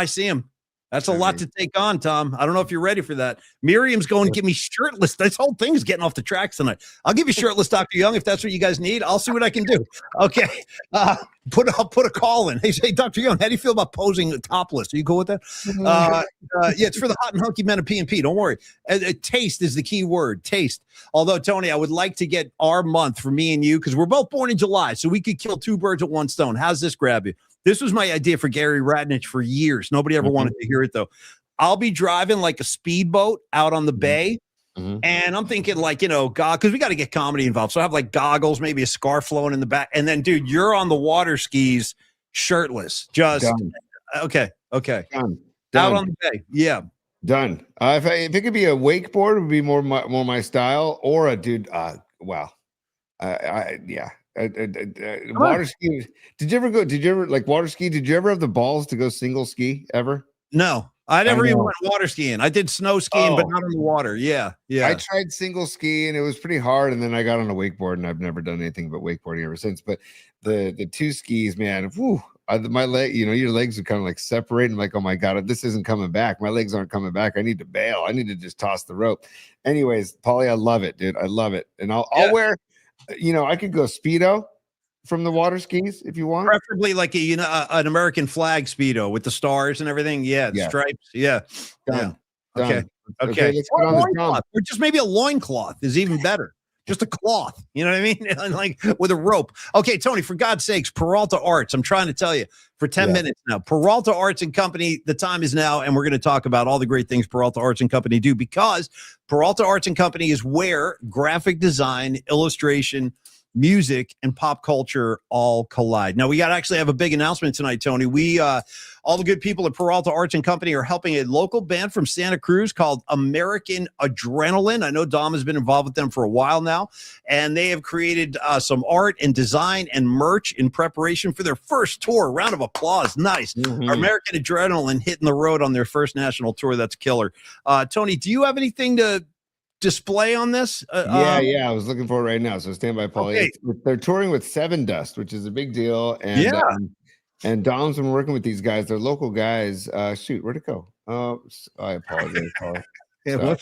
see him. That's a lot to take on, Tom. I don't know if you're ready for that. Miriam's going to give me shirtless. This whole thing's getting off the tracks tonight. I'll give you shirtless, Dr. Young, if that's what you guys need. I'll see what I can do. Okay. I'll put a call in. Hey, Dr. Young, how do you feel about posing topless? Are you cool with that? Yeah, it's for the hot and hunky men of PMP. Don't worry. Taste is the key word. Taste. Although, Tony, I would like to get our month for me and you because we're both born in July, so we could kill 2 birds with 1 stone. How's this grab you? This was my idea for Gary Radnich for years. Nobody ever wanted to hear it, though. I'll be driving like a speedboat out on the bay, and I'm thinking like, because we got to get comedy involved. So I have like goggles, maybe a scarf flowing in the back. And then, dude, you're on the water skis shirtless. Just, okay. Done. Out on the bay. Yeah. Done. If it could be a wakeboard, it would be more my style, or a dude. Wow. Yeah. water ski. Did you ever go? Did you ever like water ski? Did you ever have the balls to go single ski ever? No, I never even went water skiing. I did snow skiing, but not on the water. Yeah, yeah. I tried single ski and it was pretty hard. And then I got on a wakeboard and I've never done anything but wakeboarding ever since. But the two skis, man, whew, my leg, your legs are kind of like separating. Like, oh my God, this isn't coming back. My legs aren't coming back. I need to bail. I need to just toss the rope. Anyways, Paulie, I love it, dude. I love it. And I'll wear, I could go Speedo from the water skis if you want, preferably like an American flag Speedo with the stars and everything. Yeah, stripes. Yeah. Done. Okay. Let's get on this drum. Or just maybe a loincloth is even better. Just a cloth, you know what I mean? And like with a rope. Okay, Tony, for God's sakes, Peralta Arts. I'm trying to tell you for 10 minutes now. Peralta Arts and Company, the time is now, and we're going to talk about all the great things Peralta Arts and Company do, because Peralta Arts and Company is where graphic design, illustration, music, and pop culture all collide. Now, we got to actually have a big announcement tonight, Tony. We, all the good people at Peralta Arts and Company are helping a local band from Santa Cruz called American Adrenaline. I know Dom has been involved with them for a while now, and they have created some art and design and merch in preparation for their first tour. Round of applause. Nice. American Adrenaline hitting the road on their first national tour. That's killer. Tony, do you have anything to display on this? I was looking for it right now, so stand by, Paulie. Okay. They're touring with Seven Dust, which is a big deal, and and Dom's been working with these guys. They're local guys. Shoot, where'd it go? Oh, I apologize, Paulie. Hang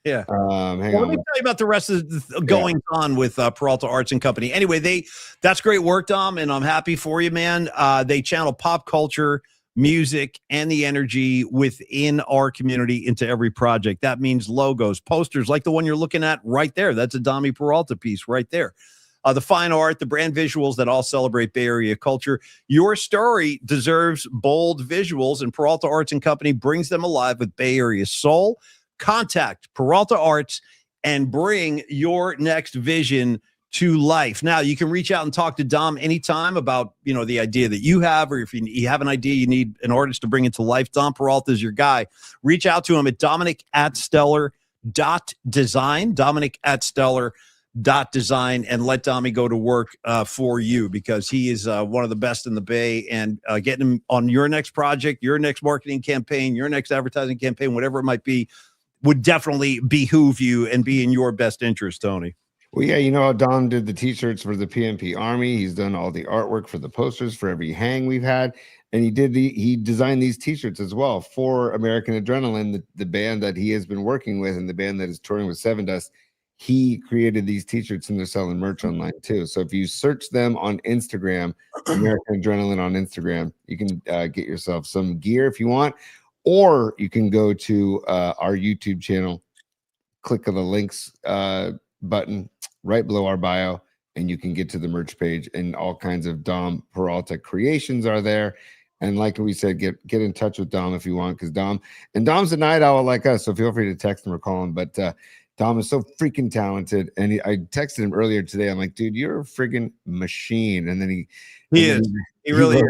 let me tell you about the rest of the goings on with Peralta Arts and Company. Anyway, that's great work, Dom, and I'm happy for you, man. They channel pop culture, music, and the energy within our community into every project. That means logos, posters like the one you're looking at right there. That's a Dommy Peralta piece right there. The fine art, the brand visuals that all celebrate Bay Area culture. Your story deserves bold visuals, and Peralta Arts and Company brings them alive with Bay Area soul. Contact Peralta Arts and bring your next vision to life. Now, you can reach out and talk to Dom anytime about, the idea that you have, or if you have an idea you need an artist to bring it to life. Dom Peralta is your guy. Reach out to him at Dominic@stellar.design, Dominic@stellar.design, and let Dommy go to work for you, because he is one of the best in the Bay, and getting him on your next project, your next marketing campaign, your next advertising campaign, whatever it might be, would definitely behoove you and be in your best interest, Tony. Well, yeah, how Dom did the t-shirts for the PMP Army. He's done all the artwork for the posters for every hang we've had. And he designed these t-shirts as well for American Adrenaline, the band that he has been working with, and the band that is touring with Seven Dust. He created these t-shirts, and they're selling merch online too. So if you search them on Instagram, American Adrenaline on Instagram, you can get yourself some gear if you want, or you can go to our YouTube channel, click on the links button right below our bio, and you can get to the merch page, and all kinds of Dom Peralta creations are there. And like we said, get in touch with Dom if you want, because Dom's a night owl like us, so feel free to text him or call him. But Dom is so freaking talented, and I texted him earlier today. I'm like, dude, you're a freaking machine. And then he really is.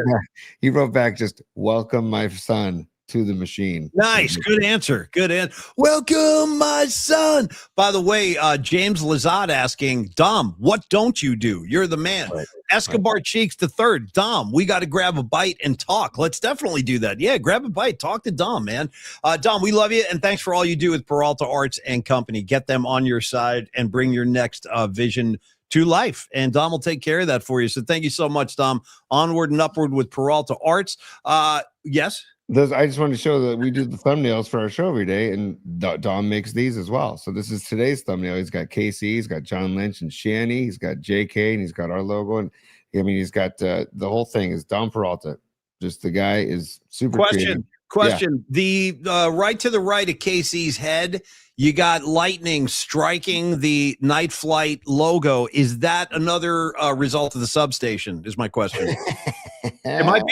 He wrote back, just welcome my son to the machine. Nice. Good answer. Good answer. Welcome, my son. By the way, James Lazat asking, Dom, what don't you do? You're the man. Right. Escobar Cheeks the third. Dom, we got to grab a bite and talk. Let's definitely do that. Yeah, grab a bite. Talk to Dom, man. Dom, we love you, and thanks for all you do with Peralta Arts and Company. Get them on your side and bring your next vision to life, and Dom will take care of that for you. So thank you so much, Dom. Onward and upward with Peralta Arts. Yes? I just wanted to show that we do the thumbnails for our show every day, and Dom makes these as well. So this is today's thumbnail. He's got KC, he's got John Lynch and Shanny, he's got JK, and he's got our logo. And he's got the whole thing is Dom Peralta. Just the guy is super Question. Yeah. The right to the right of KC's head, you got lightning striking the Night Flight logo. Is that another result of the substation? Is my question. It might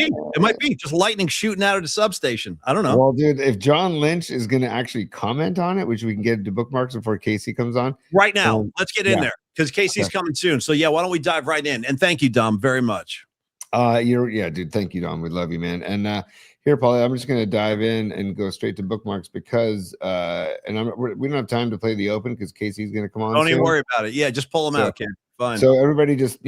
be just lightning shooting out of the substation. I don't know. Well, dude, if John Lynch is going to actually comment on it, which we can get to bookmarks before Casey comes on right now, let's get in there, because Casey's coming soon. So yeah, why don't we dive right in? And thank you, Dom, very much. Dude, thank you, Dom. We love you, man. And here, Paulie, I'm just going to dive in and go straight to bookmarks, because we don't have time to play the open because Casey's going to come on. Don't even worry about it. Yeah, just pull them out, kid. Fine. So everybody just,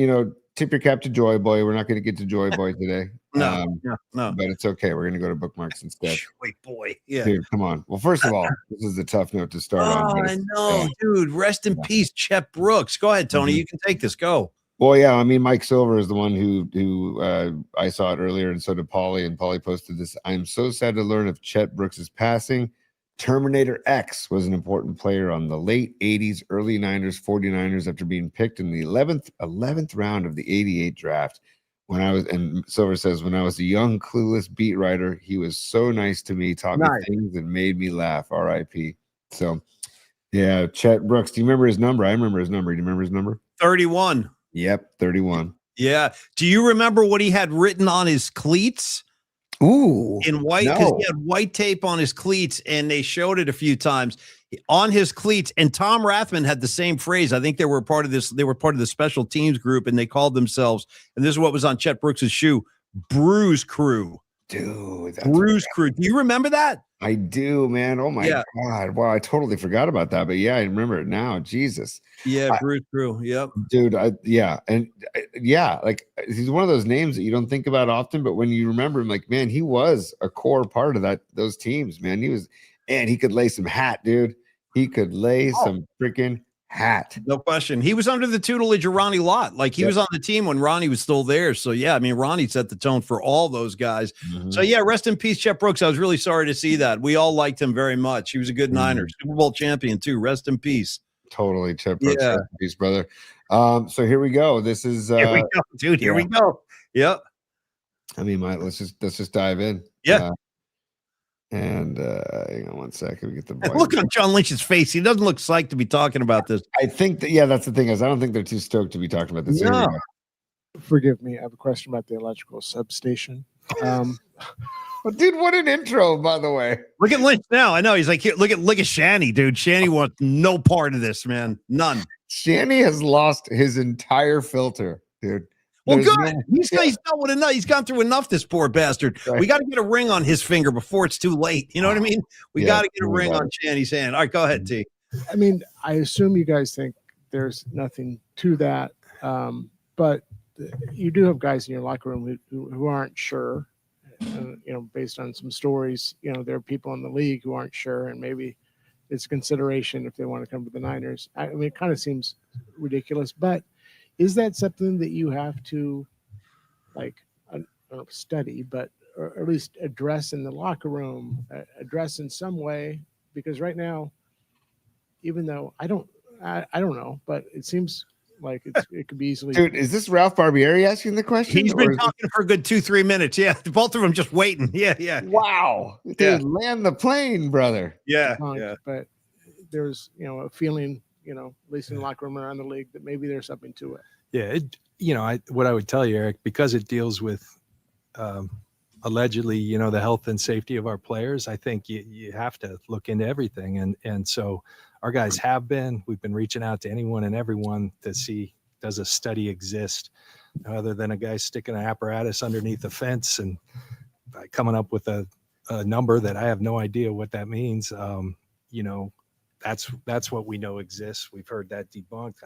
tip your cap to Joy Boy. We're not going to get to Joy Boy today. No, But it's okay. We're going to go to bookmarks instead. Wait, boy. Yeah. Dude, come on. Well, first of all, this is a tough note to start on. I know, dude. Rest in peace, Chet Brooks. Go ahead, Tony. You can take this. Go. Well, yeah. I mean, Mike Silver is the one who I saw it earlier, and so did Paulie. And Paulie posted this. I'm so sad to learn of Chet Brooks's passing. Terminator X was an important player on the late 80s, early 49ers after being picked in the 11th round of the 88 draft. And Silver says, when I was a young, clueless beat writer, he was so nice to me, taught me things and made me laugh. R.I.P. So, yeah, Chet Brooks. Do you remember his number? I remember his number. Do you remember his number? 31. Yep, 31. Yeah. Do you remember what he had written on his cleats? Ooh, in white, because he had white tape on his cleats, and they showed it a few times on his cleats. And Tom Rathman had the same phrase. I think they were part of this. They were part of the special teams group, and they called themselves. And this is what was on Chet Brooks's shoe: Bruise Crew. Dude, Bruise Crew. Do you remember that? I do, man. Oh my God. Wow, I totally forgot about that. But yeah, I remember it now. Jesus. Yeah, Bruise Crew. Yep. Dude, like he's one of those names that you don't think about often, but when you remember him, like, man, he was a core part of those teams, man. He could lay some hat, dude. He could lay some freaking hat. No question. He was under the tutelage of Ronnie Lott. Like he was on the team when Ronnie was still there. So yeah, I mean, Ronnie set the tone for all those guys. So yeah, rest in peace, Chet Brooks. I was really sorry to see that. We all liked him very much. He was a good Niner, Super Bowl champion too. Rest in peace. Totally, Chet Brooks. Rest in peace, brother. So here we go. This is here we go, dude. Here we go. Yep. I mean, let's just dive in. Yeah. And hang on one second. We get the look on John Lynch's face. He doesn't look psyched to be talking about this. I think that that's the thing is I don't think they're too stoked to be talking about this. No. Forgive me. I have a question about the electrical substation. Well, dude, what an intro, by the way. Look at Lynch now. I know he's like, here, look at Shanny, dude. Shanny wants no part of this, man. None. Shanny has lost his entire filter, dude. Well, good. He's dealt with enough. He's gone through enough, this poor bastard. Right. We got to get a ring on his finger before it's too late. You know what I mean? We got to get a ring on Shanny's hand. All right, go ahead, T. I mean, I assume you guys think there's nothing to that, but you do have guys in your locker room who aren't sure. Based on some stories, there are people in the league who aren't sure, and maybe it's a consideration if they want to come to the Niners. I mean, it kind of seems ridiculous, but is that something that you have to, like, I don't know, study, but or at least address in the locker room, address in some way? Because right now, even though I don't know, but it seems like it could be easily. Dude, is this Ralph Barbieri asking the question? He's been talking for a good 2-3 minutes. Yeah, both of them just waiting. Yeah. Wow, dude, land the plane, brother. Yeah. But there's a feeling, at least in the locker room around the league, that maybe there's something to it. Yeah, what I would tell you, Eric, because it deals with allegedly, the health and safety of our players, I think you have to look into everything, and so. Our guys we've been reaching out to anyone and everyone to see, does a study exist other than a guy sticking an apparatus underneath a fence and coming up with a number that I have no idea what that means. That's what we know exists. We've heard that debunked.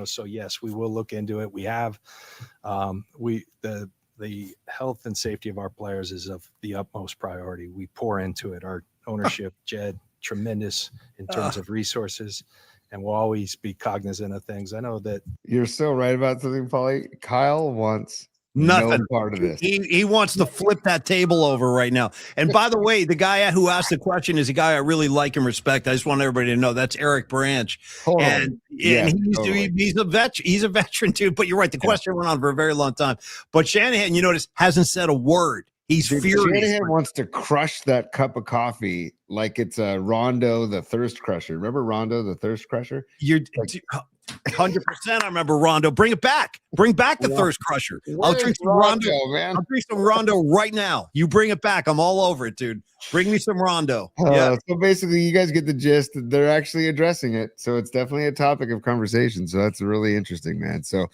So yes, we will look into it. We have, the health and safety of our players is of the utmost priority. We pour into it. Our ownership, Jed, tremendous in terms of resources, and we'll always be cognizant of things. I know that you're so right about something, Paulie. Kyle wants nothing no part of this. He wants to flip that table over right now. And by the way, the guy who asked the question is a guy I really like and respect. I just want everybody to know that's Eric Branch. And he's a veteran too. But you're right, the question went on for a very long time. But Shanahan, you notice, hasn't said a word. He's furious. Shanahan wants to crush that cup of coffee like it's a Rondo the Thirst Crusher. Remember Rondo the Thirst Crusher? You're 100%. I remember Rondo. Bring it back. Bring back the Thirst Crusher. I'll drink some Rondo, man. I'll drink some Rondo right now. You bring it back. I'm all over it, dude. Bring me some Rondo. So basically, you guys get the gist. They're actually addressing it. So it's definitely a topic of conversation. So that's really interesting, man. So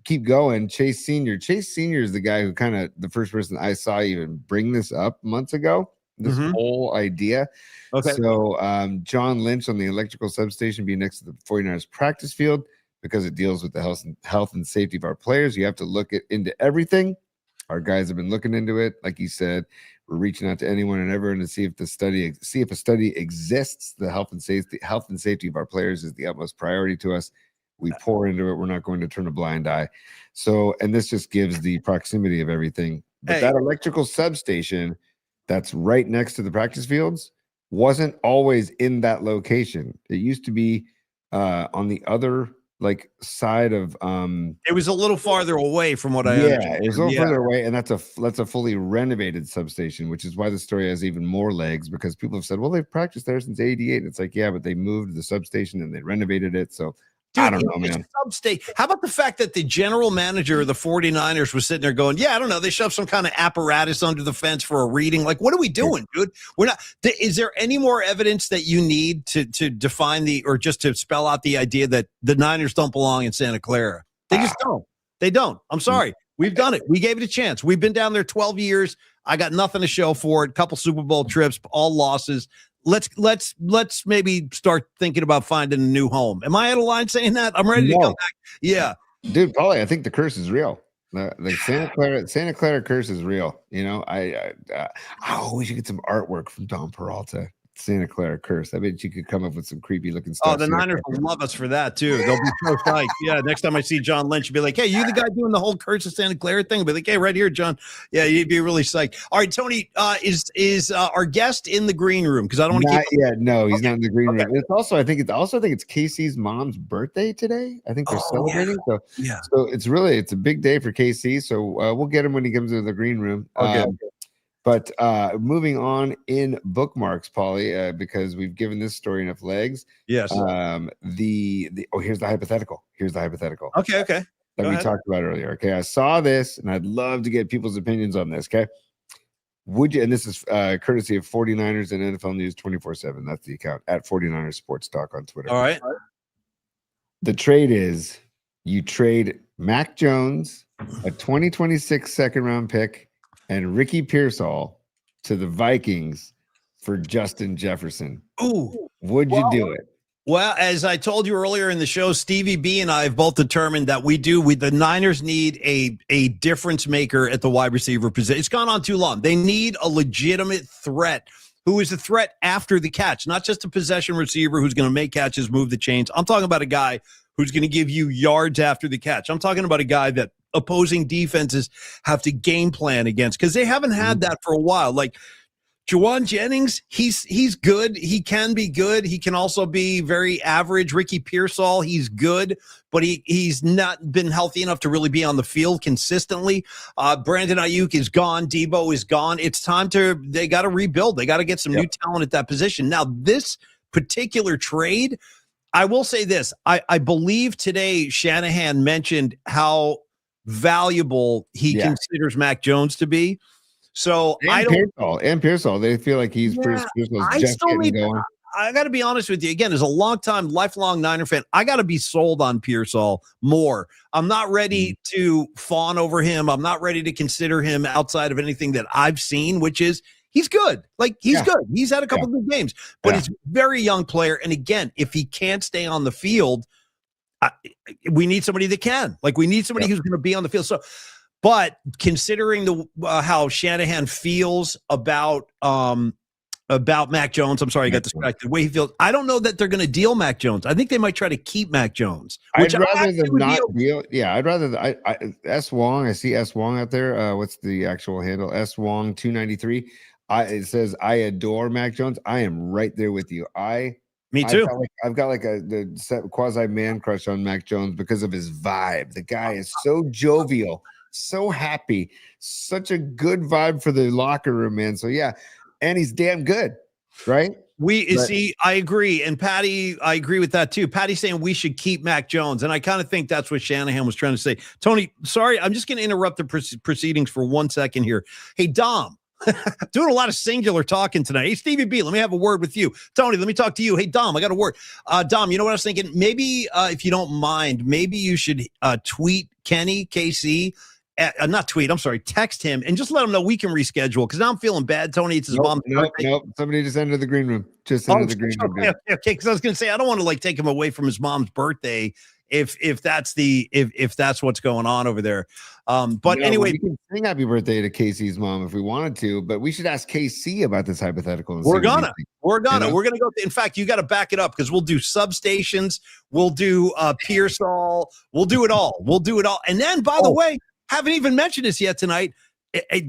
keep going. Chase Senior is the guy who kind of the first person I saw even bring this up months ago, this whole idea. Okay. So John Lynch on the electrical substation being next to the 49ers practice field. because it deals with the health and safety of our players. You have to look into everything. Our guys have been looking into it. Like you said, we're reaching out to anyone and everyone to see if a study exists. The health and safety of our players is the utmost priority to us. We pour into it. We're not going to turn a blind eye. So, and this just gives the proximity of everything. But that electrical substation that's right next to the practice fields wasn't always in that location. It used to be on the other side of it was a little farther away from what I understand. It was a little further away, and that's a fully renovated substation, which is why the story has even more legs, because people have said, well, they've practiced there since '88. And it's like, yeah, but they moved the substation and they renovated it. So dude, I don't know, man. How about the fact that the general manager of the 49ers was sitting there going, yeah, I don't know. They shoved some kind of apparatus under the fence for a reading. Like, what are we doing, dude? We're not. Is there any more evidence that you need to define or just to spell out the idea that the Niners don't belong in Santa Clara? They just don't. They don't. I'm sorry. We've done it. We gave it a chance. We've been down there 12 years. I got nothing to show for it. Couple Super Bowl trips, all losses. Let's maybe start thinking about finding a new home. Am I out of line saying that? I'm ready to come back. Yeah, dude, Paulie, I think the curse is real. The Santa Clara curse is real. You know, we should get some artwork from Don Peralta. Santa Clara curse. I bet you could come up with some creepy looking stuff. Oh, the Niners will love us for that too. They'll be so psyched. Yeah, next time I see John Lynch, you'll be like, "Hey, you the guy doing the whole curse of Santa Clara thing?" I'll be like, "Hey, right here, John." Yeah, you'd be really psyched. All right, Tony, is our guest in the green room? Because I don't want to keep. Yeah, no, he's not in the green room. It's also, I think it's Casey's mom's birthday today. I think they're celebrating. Yeah. So it's a big day for Casey. So we'll get him when he comes into the green room. Okay. But moving on in bookmarks, Paulie, because we've given this story enough legs. Yes. Here's the hypothetical. Okay. That we talked about earlier. Okay. I saw this and I'd love to get people's opinions on this. Okay. Would you, and this is courtesy of 49ers and NFL News 24/7. That's the account at 49ers Sports Talk on Twitter. All right. The trade is you trade Mac Jones, a 2026 second round pick, and Ricky Pearsall to the Vikings for Justin Jefferson. Ooh, would you do it? Well, as I told you earlier in the show, Stevie B and I have both determined that the Niners need a difference maker at the wide receiver position. It's gone on too long. They need a legitimate threat who is a threat after the catch, not just a possession receiver who's going to make catches, move the chains. I'm talking about a guy who's going to give you yards after the catch. I'm talking about a guy that opposing defenses have to game plan against, because they haven't had that for a while. Like Juwan Jennings, he's good. He can be good. He can also be very average. Ricky Pearsall, he's good, but he's not been healthy enough to really be on the field consistently. Brandon Ayuk is gone. Debo is gone. It's time they got to rebuild. They got to get some new talent at that position. Now, this particular trade, I will say this. I believe today Shanahan mentioned how valuable he considers Mac Jones to be. So Pearsall, they feel like he's just getting going. I got to be honest with you. Again, as a lifelong Niner fan, I got to be sold on Pearsall more. I'm not ready to fawn over him. I'm not ready to consider him outside of anything that I've seen, which is he's good. Like he's good. He's had a couple good games, but he's a very young player. And again, if he can't stay on the field, we need somebody that can. Like we need somebody who's going to be on the field. So, but considering how Shanahan feels about Mac Jones, I'm sorry, I got distracted. The way he feels, I don't know that they're going to deal Mac Jones. I think they might try to keep Mac Jones. I'd rather them not deal. Yeah, I'd rather S Wong. I see S Wong out there. What's the actual handle? S Wong 293. It says I adore Mac Jones. I am right there with you. Me too. I've got the quasi man crush on Mac Jones because of his vibe. The guy is so jovial, so happy, such a good vibe for the locker room, man. So yeah, and he's damn good, right? I agree. And Patty, I agree with that too. Patty's saying we should keep Mac Jones. And I kind of think that's what Shanahan was trying to say. Tony, sorry, I'm just going to interrupt the proceedings for 1 second here. Hey, Dom, doing a lot of singular talking tonight. Hey, Stevie B, let me have a word with you. Tony, let me talk to you. Hey, Dom, I got a word. Dom, you know what I was thinking? Maybe if you don't mind, maybe you should tweet Kenny, KC, not tweet, I'm sorry, text him and just let him know we can reschedule because now I'm feeling bad, Tony. It's his mom's birthday. Nope. Somebody just entered the green room. Just entered the green room. Okay, because I was going to say I don't want to like take him away from his mom's birthday if that's what's going on over there. But anyway, we can sing happy birthday to Casey's mom if we wanted to, but we should ask KC about this hypothetical. We're gonna go. In fact, you got to back it up because we'll do substations, we'll do Pearsall, we'll do it all. And then, by the way, haven't even mentioned this yet tonight.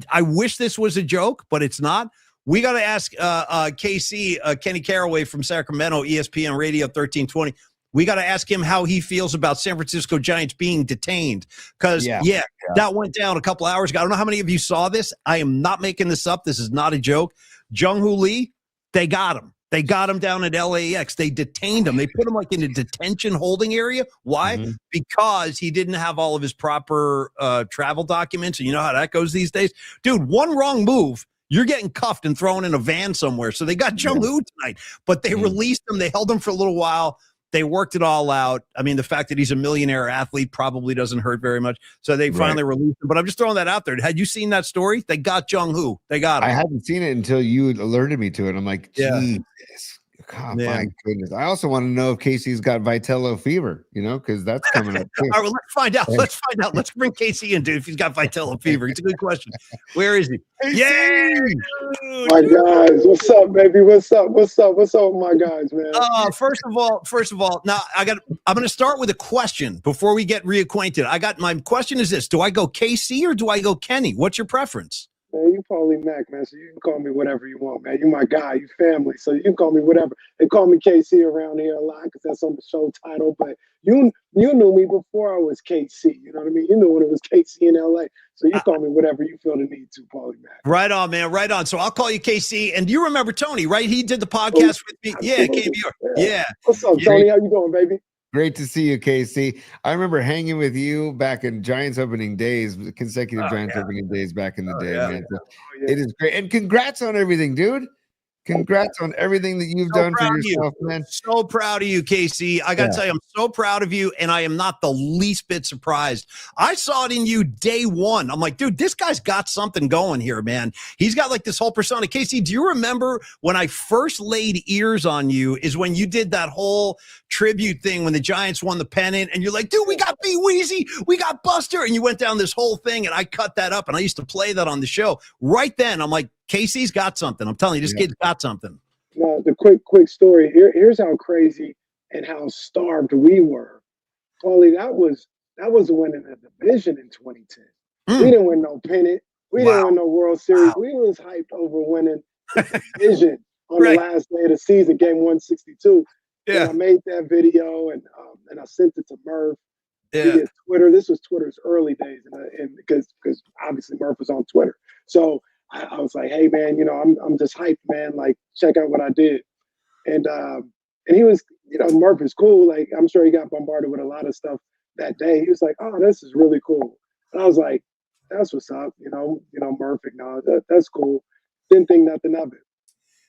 I wish this was a joke, but it's not. We got to ask KC, Kenny Caraway from Sacramento, ESPN Radio 1320. We got to ask him how he feels about San Francisco Giants being detained because, that went down a couple hours ago. I don't know how many of you saw this. I am not making this up. This is not a joke. Jung-Hoo Lee, they got him. They got him down at LAX. They detained him. They put him like in a detention holding area. Why? Mm-hmm. Because he didn't have all of his proper travel documents. And you know how that goes these days? Dude, one wrong move, you're getting cuffed and thrown in a van somewhere. So they got Jung-Hoo tonight, but they released him. They held him for a little while. They worked it all out. I mean, the fact that he's a millionaire athlete probably doesn't hurt very much. So they finally released him. But I'm just throwing that out there. Had you seen that story? They got Jung-Hoo. They got him. I hadn't seen it until you alerted me to it. I'm like, Jesus. God, my goodness. I also want to know if Casey's got Vitello fever, because that's coming up too. All right, well, let's find out. Let's bring Casey in, dude, if he's got Vitello fever. It's a good question. Where is he? Yay! My guys, what's up, baby? What's up with my guys, man? First of all, now I'm going to start with a question before we get reacquainted. My question is this: do I go KC or do I go Kenny? What's your preference? Man, you Paulie Mac, man, so you can call me whatever you want, man. You my guy, you family, so you can call me whatever. They call me KC around here a lot because that's on the show title, but you knew me before I was KC, you know what I mean? You knew when it was KC in LA, so you call me whatever you feel the need to, Paulie Mac. Right on, man, right on. So I'll call you KC, and you remember Tony, right? He did the podcast with me. Yeah, KBR. What's up, Tony? How you doing, baby? Great to see you, Casey. I remember hanging with you back in Giants opening days, consecutive Giants opening days back in the day, man. So it is great. And congrats on everything, dude. Congrats on everything that you've done for yourself, man. So proud of you, Casey. I got to tell you, I'm so proud of you, and I am not the least bit surprised. I saw it in you day one. I'm like, dude, this guy's got something going here, man. He's got like this whole persona. Casey, do you remember when I first laid ears on you is when you did that whole tribute thing when the Giants won the pennant, and you're like, dude, we got B Weezy, we got Buster, and you went down this whole thing, and I cut that up, and I used to play that on the show. Right then, I'm like, Casey's got something. I'm telling you, this kid's got something. Now, the quick story. Here's how crazy and how starved we were. Paulie, that was winning a division in 2010. We didn't win no pennant. We didn't win no World Series. We was hyped over winning the division on the last day of the season, game 162. Yeah, and I made that video and I sent it to Murph via Twitter. This was Twitter's early days, and because obviously Murph was on Twitter, so I was like, hey man, I'm just hyped, man. Like, check out what I did. And he was, Murph is cool. Like, I'm sure he got bombarded with a lot of stuff that day. He was like, oh, this is really cool. And I was like, that's what's up. Murph acknowledged that's cool. Didn't think nothing of it.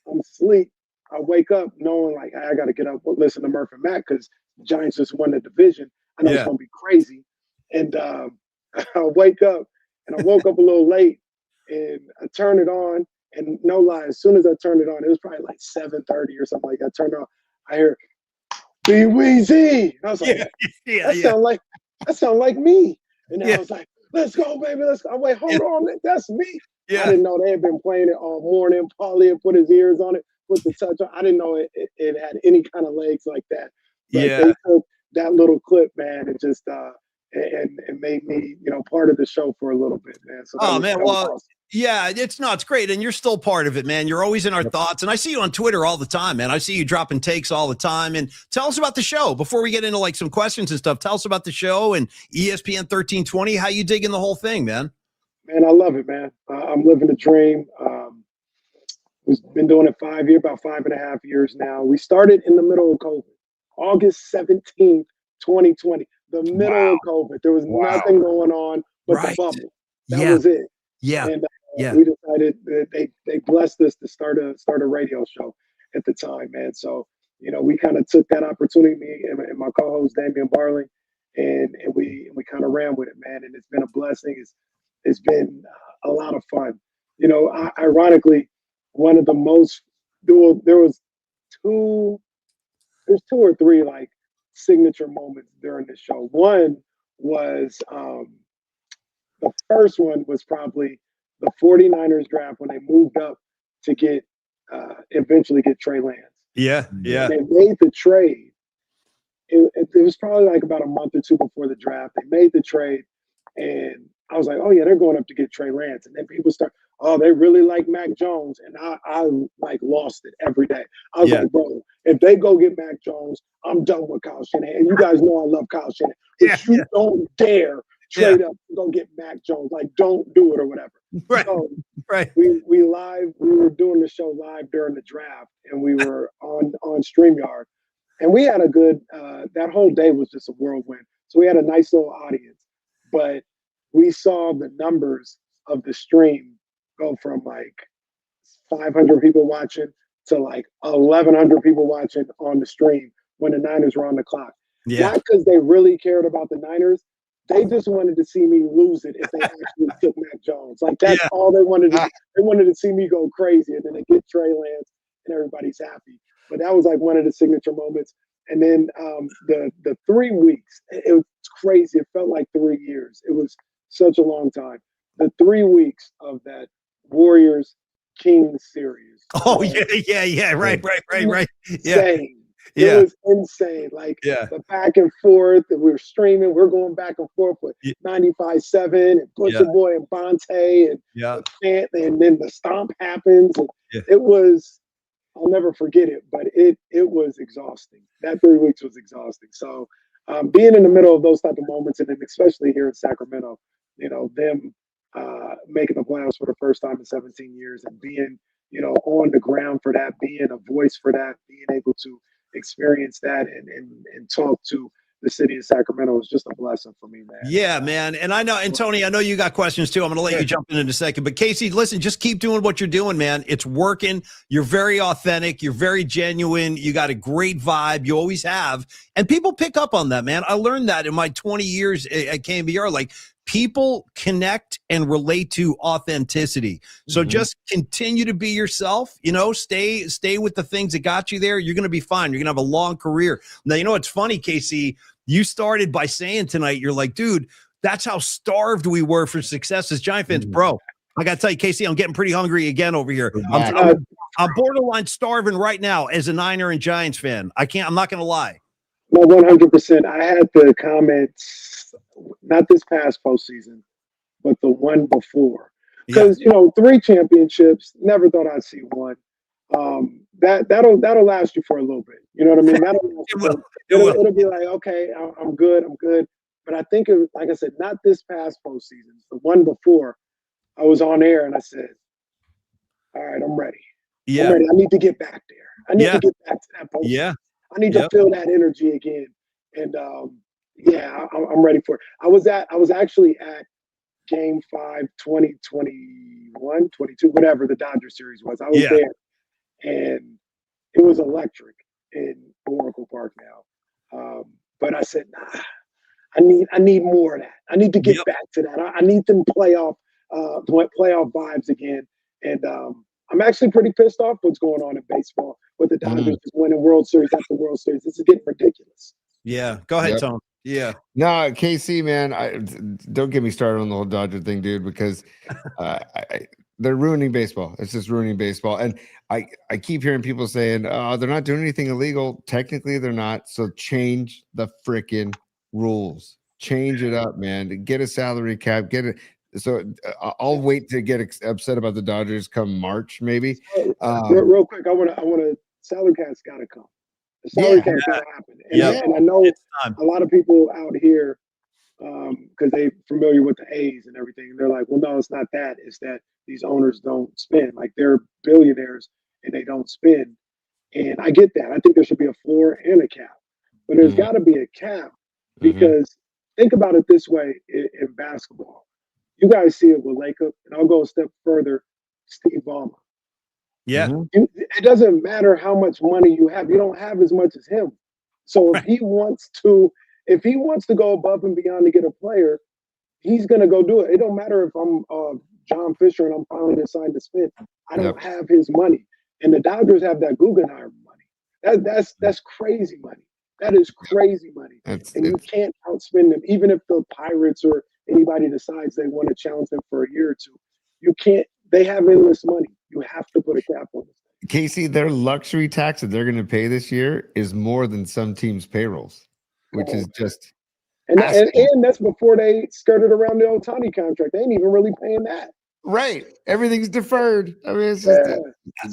I'm asleep. I wake up knowing like I got to get up, listen to Murph and Matt because the Giants just won the division. I know it's gonna be crazy. And I wake up, and I woke up a little late. And I turned it on, and no lie, as soon as I turned it on, it was probably like 7:30 or something like that. I turned on, I hear B Weezy. I was like, that sound like me. And then I was like, let's go, baby, let's go. I'm like, hold on, that's me. I didn't know they had been playing it all morning. Paulie had put his ears on it, put the touch on. I didn't know it had any kind of legs like that. But they took that little clip, man, and just and made me, part of the show for a little bit, man. So awesome. Yeah, it's great. And you're still part of it, man. You're always in our thoughts. And I see you on Twitter all the time, man. I see you dropping takes all the time. And tell us about the show before we get into like some questions and stuff. Tell us about the show and ESPN 1320, how you digging the whole thing, man. Man, I love it, man. I'm living the dream. We've been doing it about 5.5 years now. We started in the middle of COVID, August 17th, 2020. The middle of COVID. There was nothing going on but the bubble. That was it. Yeah. And we decided that they blessed us to start a radio show at the time, man. So, we kind of took that opportunity, me and my co-host Damian Barling, and we kind of ran with it, man. And it's been a blessing. It's it's been a lot of fun. You know, ironically, one of the most there was two there's two or three like signature moments during the show. One was the first one was probably the 49ers draft when they moved up to get eventually get Trey Lance. Yeah, yeah. They made the trade. It was probably like about a month or two before the draft. They made the trade, and I was like, "Oh yeah, they're going up to get Trey Lance." And then people start, "Oh, they really like Mac Jones," and I like lost it every day. I was like, "Bro, if they go get Mac Jones, I'm done with Kyle Shanahan." And you guys know I love Kyle Shanahan, but you don't dare trade up and go get Mac Jones. Like, don't do it or whatever. Right. So right. We were doing the show live during the draft, and we were on StreamYard. And we had a good, that whole day was just a whirlwind. So we had a nice little audience, but we saw the numbers of the stream go from like 500 people watching to like 1,100 people watching on the stream when the Niners were on the clock. Yeah. Not because they really cared about the Niners. They just wanted to see me lose it if they actually took Mac Jones. Like, that's all they wanted to do. They wanted to see me go crazy, and then they get Trey Lance, and everybody's happy. But that was like one of the signature moments. And then the 3 weeks, it was crazy. It felt like 3 years. It was such a long time. The 3 weeks of that Warriors Kings series. Oh, yeah. Right. Yeah. Insane. Yeah. It was insane. Like, the back and forth, and we were streaming. We're going back and forth with 95.7 and Butcher Boy and Bonte and and then the stomp happens. And it was, I'll never forget it, but it was exhausting. That 3 weeks was exhausting. So being in the middle of those type of moments, and then especially here in Sacramento, you know, them making the playoffs for the first time in 17 years and being, you know, on the ground for that, being a voice for that, being able to experience that and talk to the city of Sacramento is just a blessing for me, man. Yeah, man. And I know, and Tony, I know you got questions too. I'm going to let you jump in a second. But Casey, listen, just keep doing what you're doing, man. It's working. You're very authentic. You're very genuine. You got a great vibe. You always have. And people pick up on that, man. I learned that in my 20 years at KMBR. Like, people connect and relate to authenticity. So just continue to be yourself, you know, stay with the things that got you there. You're going to be fine. You're going to have a long career. Now, you know, it's funny, Casey, you started by saying tonight, you're like, dude, that's how starved we were for success as Giant fans. Bro, I got to tell you, Casey, I'm getting pretty hungry again over here. I'm borderline starving right now as a Niner and Giants fan. I'm not going to lie. No, 100%. I had the comments, not this past postseason, but the one before. Because, you know, 3 championships, never thought I'd see one. That'll last you for a little bit. You know what I mean? It'll be like, okay, I'm good. But I think, like I said, not this past postseason. The one before, I was on air and I said, all right, I'm ready. I'm ready. I need to get back there. I need to get back to that postseason. I need to feel that energy again. And I'm ready for it. I was actually at Game 5, 2021, 22, whatever the Dodger series was. I was there, and it was electric in Oracle Park now. But I said, nah, I need more of that. I need to get back to that. I need them playoff vibes again. And I'm actually pretty pissed off what's going on in baseball with the Dodgers just winning World Series after World Series. This is getting ridiculous. Yeah. Go ahead, Tom. Yeah. No, KC, man, don't get me started on the whole Dodger thing, dude, because they're ruining baseball. It's just ruining baseball. And I keep hearing people saying, oh, they're not doing anything illegal. Technically, they're not. So change the freaking rules. Change it up, man. Get a salary cap. Get it. So I'll wait to get upset about the Dodgers come March, maybe. Real quick, I want to. Salary cap's got to come. The salary cap's got to happen. And I know a lot of people out here, because they're familiar with the A's and everything, they're like, well, no, it's not that. It's that these owners don't spend. Like, they're billionaires and they don't spend. And I get that. I think there should be a floor and a cap. But there's got to be a cap because think about it this way in basketball. You guys see it with Laker, and I'll go a step further, Steve Ballmer. Yeah. It doesn't matter how much money you have. You don't have as much as him. So if he wants to go above and beyond to get a player, he's gonna go do it. It don't matter if I'm John Fisher and I'm finally assigned to spend. I don't have his money, and the Dodgers have that Guggenheim money. That's crazy money. That is crazy money, and you can't outspend them. Even if the Pirates or anybody decides they want to challenge them for a year or two, you can't. They have endless money. You have to put a cap on this. Casey, their luxury tax that they're going to pay this year is more than some teams' payrolls, which is just. And that's before they skirted around the Ohtani contract. They ain't even really paying that. Right. Everything's deferred. I mean, it's just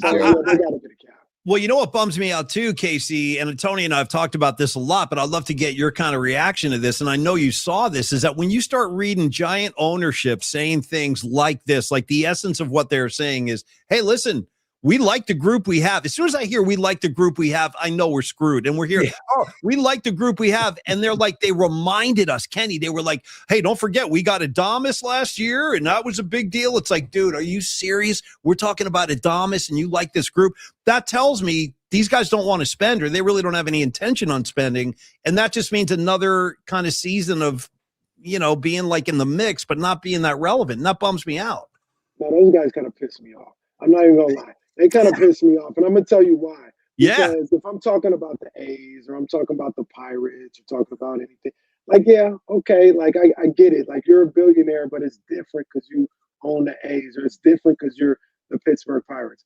they got to get a cap. Well, you know what bums me out too, Casey, and Tony and I have talked about this a lot, but I'd love to get your kind of reaction to this. And I know you saw this, is that when you start reading giant ownership saying things like this, like the essence of what they're saying is, hey, listen, we like the group we have. As soon as I hear we like the group we have, I know we're screwed. And we're here. Yeah. Oh, we like the group we have. And they're like, they reminded us, Kenny, they were like, hey, don't forget, we got Adames last year. And that was a big deal. It's like, dude, are you serious? We're talking about Adames and you like this group. That tells me these guys don't want to spend, or they really don't have any intention on spending. And that just means another kind of season of, you know, being like in the mix, but not being that relevant. And that bums me out. Now, those guys kind of piss me off. I'm not even going to lie. They kind of piss me off, and I'm going to tell you why. Because if I'm talking about the A's or I'm talking about the Pirates or talking about anything, like, yeah, okay, like I get it. Like, you're a billionaire, but it's different because you own the A's, or it's different because you're the Pittsburgh Pirates.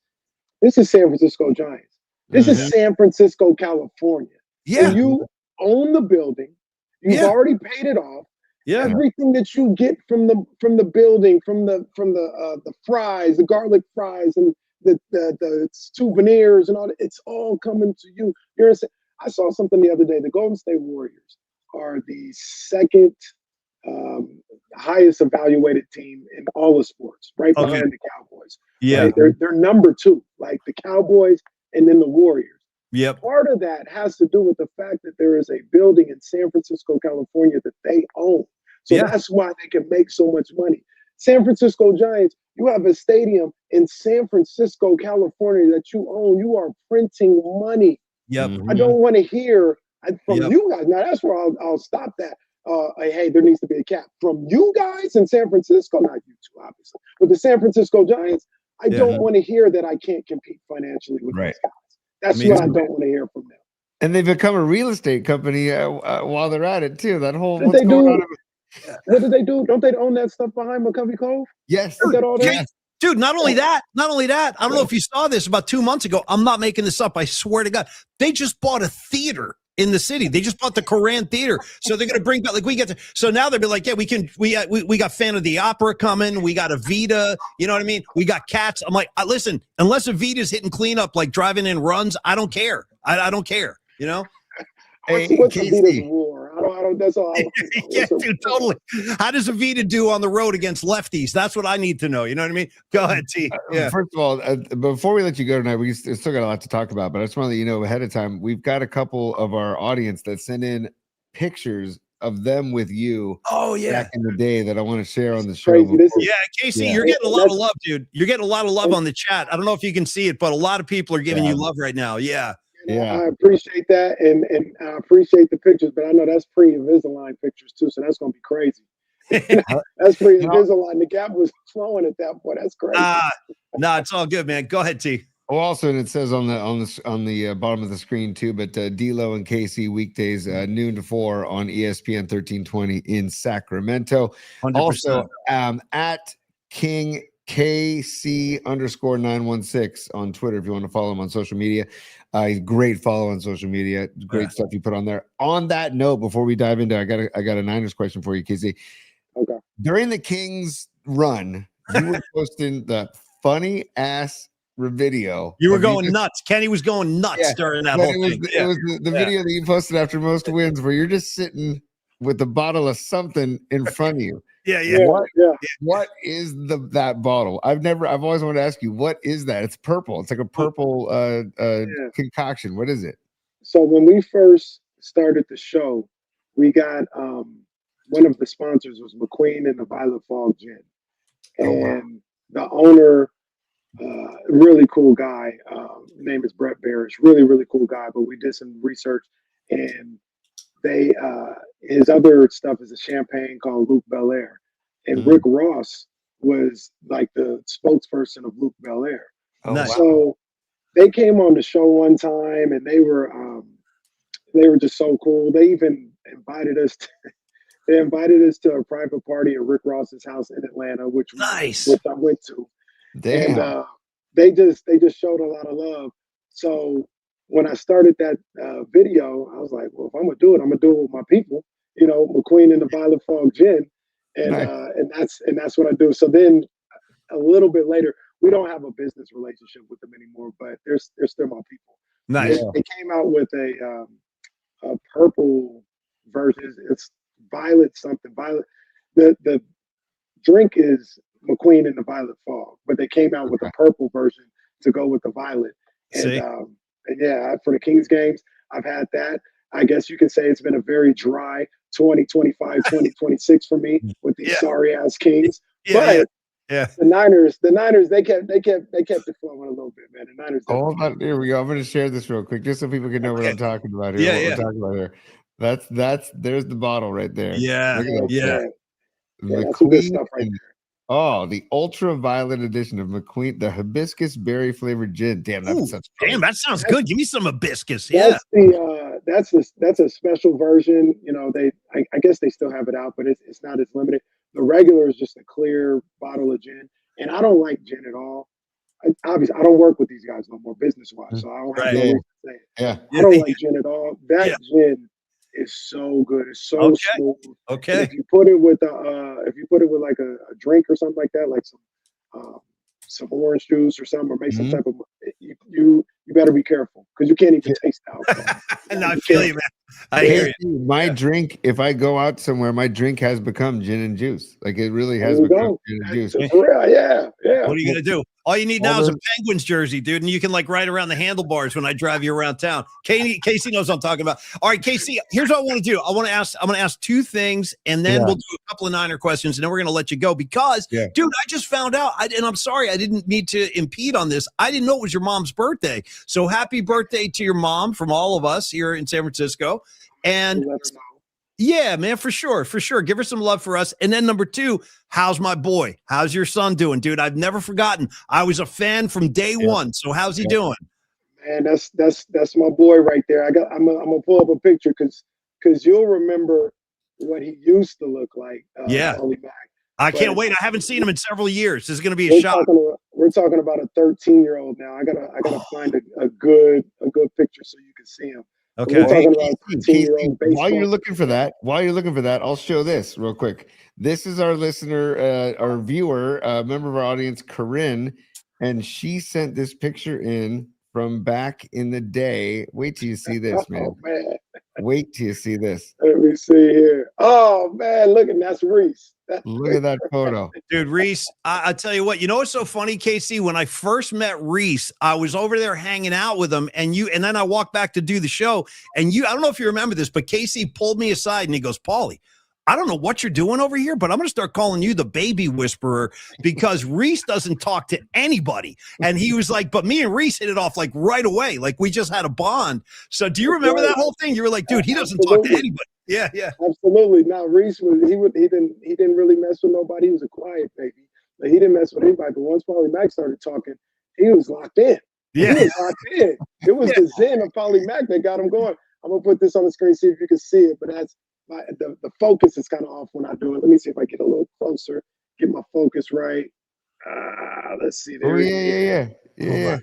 This is San Francisco Giants. This is San Francisco, California. Yeah. And you own the building. You've already paid it off. Yeah. Everything that you get from the building, from the fries, the garlic fries, and the souvenirs and all that, it's all coming to you. I saw something the other day. The Golden State Warriors are the second highest evaluated team in all of sports, right behind the Cowboys. Yeah. Right? They're number two, like the Cowboys and then the Warriors. Yep. Part of that has to do with the fact that there is a building in San Francisco, California that they own. So that's why they can make so much money. San Francisco Giants, you have a stadium in San Francisco, California that you own. You are printing money. Yep. I don't want to hear from you guys. Now, that's where I'll stop that. Hey, there needs to be a cap. From you guys in San Francisco, not you two, obviously, but the San Francisco Giants, I don't want to hear that I can't compete financially with these guys. That's what I don't want to hear from them. And they become a real estate company while they're at it, too. That whole What did they do? Don't they own that stuff behind McCovey Cove? Yes. Dude, not only that, I don't know if you saw this about 2 months ago. I'm not making this up. I swear to God. They just bought a theater in the city. They just bought the Koran Theater. So they're going to bring back, so now they'll be like, yeah, we got Fan of the Opera coming. We got Evita. You know what I mean? We got Cats. I'm like, listen, unless Evita's hitting cleanup, like driving in runs, I don't care. I don't care, you know? Hey, what's Evita's war? I don't, that's all. Yeah, dude, totally. How does Evita do on the road against lefties? That's what I need to know. You know what I mean? Go ahead, T. Yeah. First of all, before we let you go tonight, we still got a lot to talk about, but I just want to let you know ahead of time, we've got a couple of our audience that send in pictures of them with you back in the day that I want to share on the show. Casey, you're getting a lot of love, dude. You're getting a lot of love on the chat. I don't know if you can see it, but a lot of people are giving you love right now. Yeah. I appreciate that, and I appreciate the pictures, but I know that's pre-Invisalign pictures too, so that's gonna be crazy. That's pre-Invisalign. The gap was flowing at that point. That's crazy. No, it's all good, man. Go ahead, T. Oh, also, and it says on the bottom of the screen too, but D'Lo and Casey weekdays noon to 4 on ESPN 1320 in Sacramento. 100%. Also, at King KC_916 on Twitter if you want to follow him on social media. Great follow on social media. Great stuff you put on there. On that note, before we dive into, I got a Niners question for you, Casey. Okay. During the Kings run, you were posting the funny ass video. You were going nuts. Kenny was going nuts during that whole thing. It was the video that you posted after most wins, where you're just sitting with a bottle of something in front of you. What is that bottle? I've always wanted to ask you, what is that? It's purple. It's like a purple concoction. What is it? So when we first started the show, we got one of the sponsors was McQueen and the Violet Fog Gin. And the owner, really cool guy, name is Brett Barish, really, really cool guy, but we did some research, and his other stuff is a champagne called Luc Belair. and Rick Ross was like the spokesperson of Luke Belair. Oh, nice. So they came on the show one time, and they were just so cool. They even invited us. They invited us to a private party at Rick Ross's house in Atlanta, which I went to. Damn. And they just showed a lot of love. So when I started that video, I was like, well, if I'm gonna do it, I'm gonna do it with my people. You know, McQueen and the Violet Fog Gin, and Nice. and that's what I do. So then a little bit later, we don't have a business relationship with them anymore, but they're still my people. Nice. They came out with a purple version. It's violet something. Violet. The drink is McQueen and the Violet Fog, but they came out with a purple version to go with the violet. And yeah, for the Kings games, I've had that. I guess you could say it's been a very dry 2025, 2026 for me with these sorry ass Kings. But the Niners, they kept it flowing a little bit, man. The Niners. Hold on, here we go. I'm going to share this real quick, just so people can know what I'm talking about here. We're talking about here. There's the bottle right there. Yeah, that's some good stuff right there. Oh, the ultraviolet edition of McQueen, the hibiscus berry flavored gin. Damn, that sounds good. Give me some hibiscus. That's that's a special version. You know, I guess they still have it out, but it's not as limited. The regular is just a clear bottle of gin, and I don't like gin at all. Obviously, I don't work with these guys no more business wise, so I don't have no reason to say it. Yeah, I don't like gin at all. That gin is so good. It's so smooth. Okay. And if you put it with like a drink or something like that, like some orange juice or something, or make some type of you better be careful because you can't even taste the alcohol. No, I feel you, man. I hear you. My drink, if I go out somewhere, my drink has become gin and juice. Like it really has become gin and juice. Yeah. What are you gonna do? All you need now is a Penguins jersey, dude, and you can like ride around the handlebars when I drive you around town. Casey knows what I'm talking about. All right, Casey, here's what I want to do. I'm gonna ask two things, and then we'll do a couple of Niner questions, and then we're gonna let you go because, dude, I just found out, and I'm sorry, I didn't need to impede on this. I didn't know it was your mom's birthday. So happy birthday to your mom from all of us here in San Francisco. And yeah, man, for sure. Give her some love for us. And then number two, how's my boy? How's your son doing, dude? I've never forgotten. I was a fan from day one. So how's he doing? Man, that's my boy right there. I'm gonna pull up a picture because you'll remember what he used to look like. Paulie Mack. I can't wait. I haven't seen him in several years. This is gonna be a shock. We're talking about a 13-year-old now. I gotta find a good picture so you can see him. Okay. While you're looking for that, I'll show this real quick. This is our listener, our viewer, member of our audience, Corinne, and she sent this picture in from back in the day. Wait till you see this, man. Oh, man. Wait till you see this. Let me see here. Oh man, that's Reese. Look at that photo. Dude, Reese, I tell you what, you know what's so funny, Casey? When I first met Reese, I was over there hanging out with him, and then I walked back to do the show, and I don't know if you remember this, but Casey pulled me aside and he goes, Paulie, I don't know what you're doing over here, but I'm going to start calling you the baby whisperer because Reese doesn't talk to anybody. And he was like, but me and Reese hit it off like right away. Like we just had a bond. So do you remember that whole thing? You were like, dude, he doesn't talk to anybody. Yeah. Absolutely. Now Reese he didn't really mess with nobody. He was a quiet baby. Like, he didn't mess with anybody. But once Paulie Mack started talking, he was locked in. Yeah. He was locked in. It was the zen of Paulie Mack that got him going. I'm gonna put this on the screen, see if you can see it, but that's the focus is kind of off when I do it. Let me see if I get a little closer, get my focus right. Let's see. There yeah.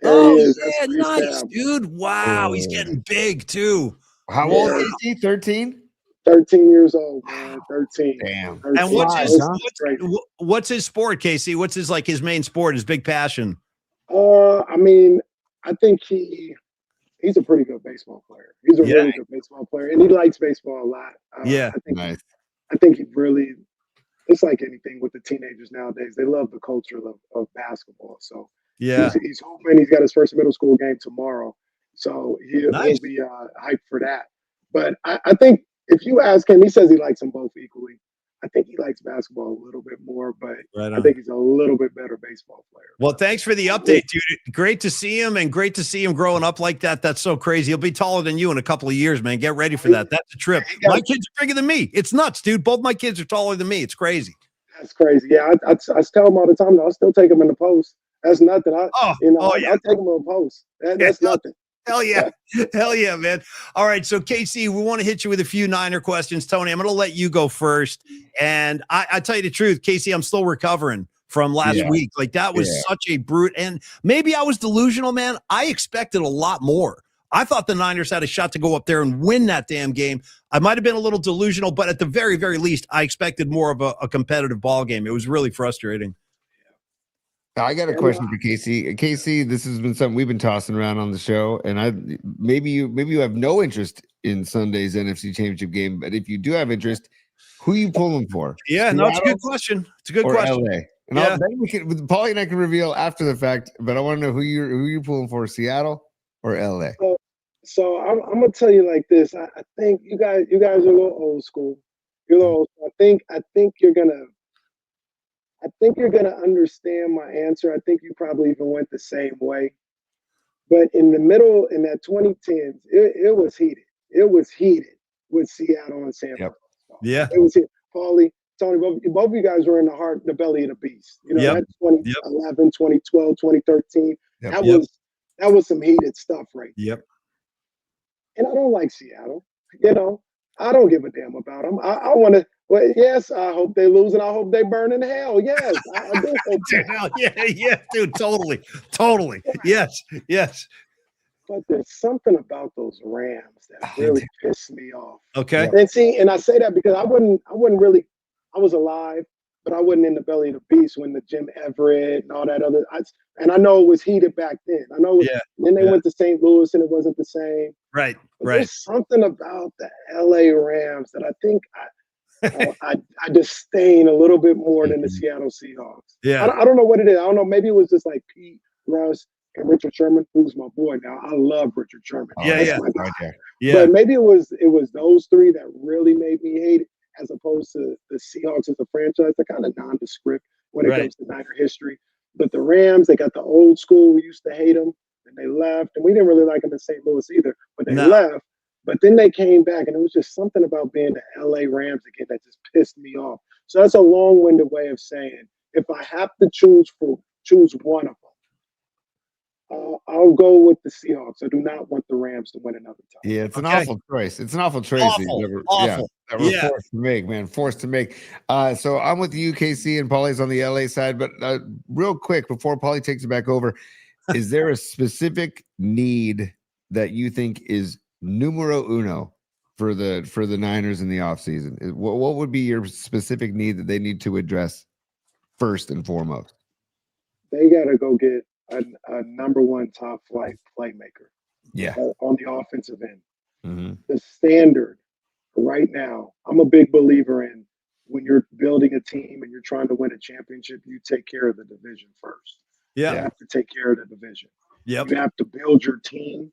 Oh, yeah, nice, dude. Wow, he's getting big, too. How old is he? 13? 13 years old, man. 13. Damn. 13. And what's his sport, Casey? What's his main sport, his big passion? I mean, I think he's a pretty good baseball player. He's a really good baseball player, and he likes baseball a lot. I think he really, it's like anything with the teenagers nowadays. They love the culture of basketball. So he's hoping he's got his first middle school game tomorrow. So he'll be hyped for that. But I think if you ask him, he says he likes them both equally. I think he likes basketball a little bit more, but I think he's a little bit better baseball player. Well, thanks for the update, dude. Great to see him, and great to see him growing up like that. That's so crazy. He'll be taller than you in a couple of years, man. Get ready for that. That's a trip. My kids are bigger than me. It's nuts, dude. Both my kids are taller than me. It's crazy. That's crazy. Yeah, I tell them all the time. Though, I still take them in the post. That's nothing. Oh yeah. I'll take them in the post. That's Yeah. nothing. Hell yeah. Hell yeah, man. All right. So, Casey, we want to hit you with a few Niner questions. Tony, I'm going to let you go first. And I tell you the truth, Casey, I'm still recovering from last week. Like, that was such a brute. And maybe I was delusional, man. I expected a lot more. I thought the Niners had a shot to go up there and win that damn game. I might have been a little delusional, but at the very, very least, I expected more of a competitive ball game. It was really frustrating. I got a question for Casey. Casey, this has been something we've been tossing around on the show, and maybe you have no interest in Sunday's NFC Championship game, but if you do have interest, who are you pulling for? Yeah, Seattle, no, it's a good question. It's a good question. LA? And then we can, Paulie and I can reveal after the fact, but I want to know who you're pulling for, Seattle or LA. So I'm gonna tell you like this. I think you guys are a little old school. You're a little old school. I think you're gonna understand my answer. I think you probably even went the same way. But in the middle, in that 2010s, it was heated. It was heated with Seattle and San Francisco. Yeah. It was heated. Paulie, Tony, both of you guys were in the belly of the beast. You know, that 2011, 2012, 2013. That was some heated stuff right there. Yep. And I don't like Seattle. You know, I don't give a damn about them. I want to. Well, yes, I hope they lose and I hope they burn in hell. Yes, I do hope that. Yeah, dude, totally. Yes. But there's something about those Rams that really pissed me off. Okay. And see, and I say that because I wouldn't really. I was alive, but I wasn't in the belly of the beast when the Jim Everett and all that other. And I know it was heated back then. I know. Then they went to St. Louis and it wasn't the same. Right. But there's something about the LA Rams that I think I disdain a little bit more than the Seattle Seahawks. Yeah. I don't know what it is. I don't know. Maybe it was just like Pete, Russ, and Richard Sherman, who's my boy now. I love Richard Sherman. Yeah. But maybe it was those three that really made me hate it, as opposed to the Seahawks as a franchise. They're kind of nondescript when it comes to Niner history. But the Rams, they got the old school. We used to hate them, and they left. And we didn't really like them in St. Louis either, but they left. But then they came back, and it was just something about being the LA Rams again that just pissed me off. So that's a long-winded way of saying, if I have to choose one of them, I'll go with the Seahawks. I do not want the Rams to win another time. Yeah, it's an awful choice. It's an awful choice that we're forced to make, man. Forced to make. So I'm with you, KC, and Paulie's on the LA side. But real quick, before Paulie takes it back over, is there a specific need that you think is numero uno for the Niners in the offseason? What would be your specific need that they need to address first and foremost? They got to go get a number one top flight playmaker. On the offensive end. Mm-hmm. The standard right now, I'm a big believer in when you're building a team and you're trying to win a championship, you take care of the division first. You have to take care of the division. You have to build your team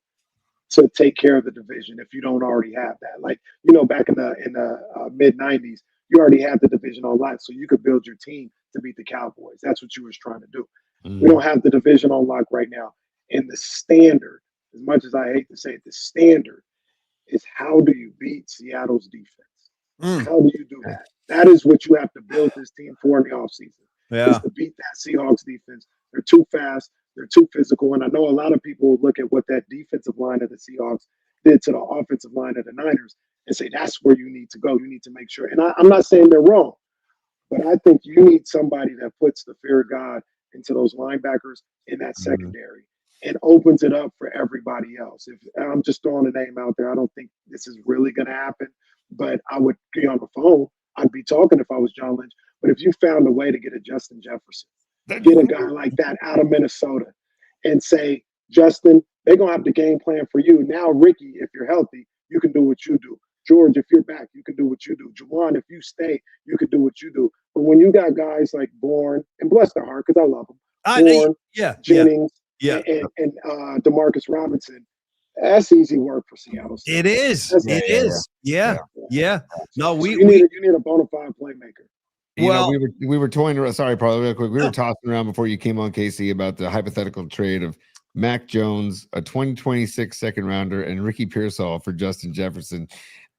to take care of the division if you don't already have that. Like, you know, back in the mid 90s, you already had the division on lock, so you could build your team to beat the Cowboys. That's what you was trying to do. We don't have the division on lock right now. And the standard, as much as I hate to say it, the standard is how do you beat Seattle's defense? How do you do that? That is what you have to build this team for in the offseason. Is to beat that Seahawks defense. They're too fast. They're too physical. And I know a lot of people look at what that defensive line of the Seahawks did to the offensive line of the Niners and say, that's where you need to go. You need to make sure. And I'm not saying they're wrong, but I think you need somebody that puts the fear of God into those linebackers in that secondary and opens it up for everybody else. If I'm just throwing a name out there, I don't think this is really going to happen, but I would be on the phone. I'd be talking if I was John Lynch. But if you found a way to get a Justin Jefferson, get a guy like that out of Minnesota and say, Justin, they're going to have the game plan for you. Now, Ricky, if you're healthy, you can do what you do. George, if you're back, you can do what you do. Juwan, if you stay, you can do what you do. But when you got guys like Bourne, and bless their heart, because I love them, Bourne, Jennings, and Demarcus Robinson, that's easy work for Seattle. It is. Yeah. No, you need a bona fide playmaker. You know, we were toying around. Sorry, probably real quick. We were tossing around before you came on, Casey, about the hypothetical trade of Mac Jones, a 2026 second rounder, and Ricky Pearsall for Justin Jefferson.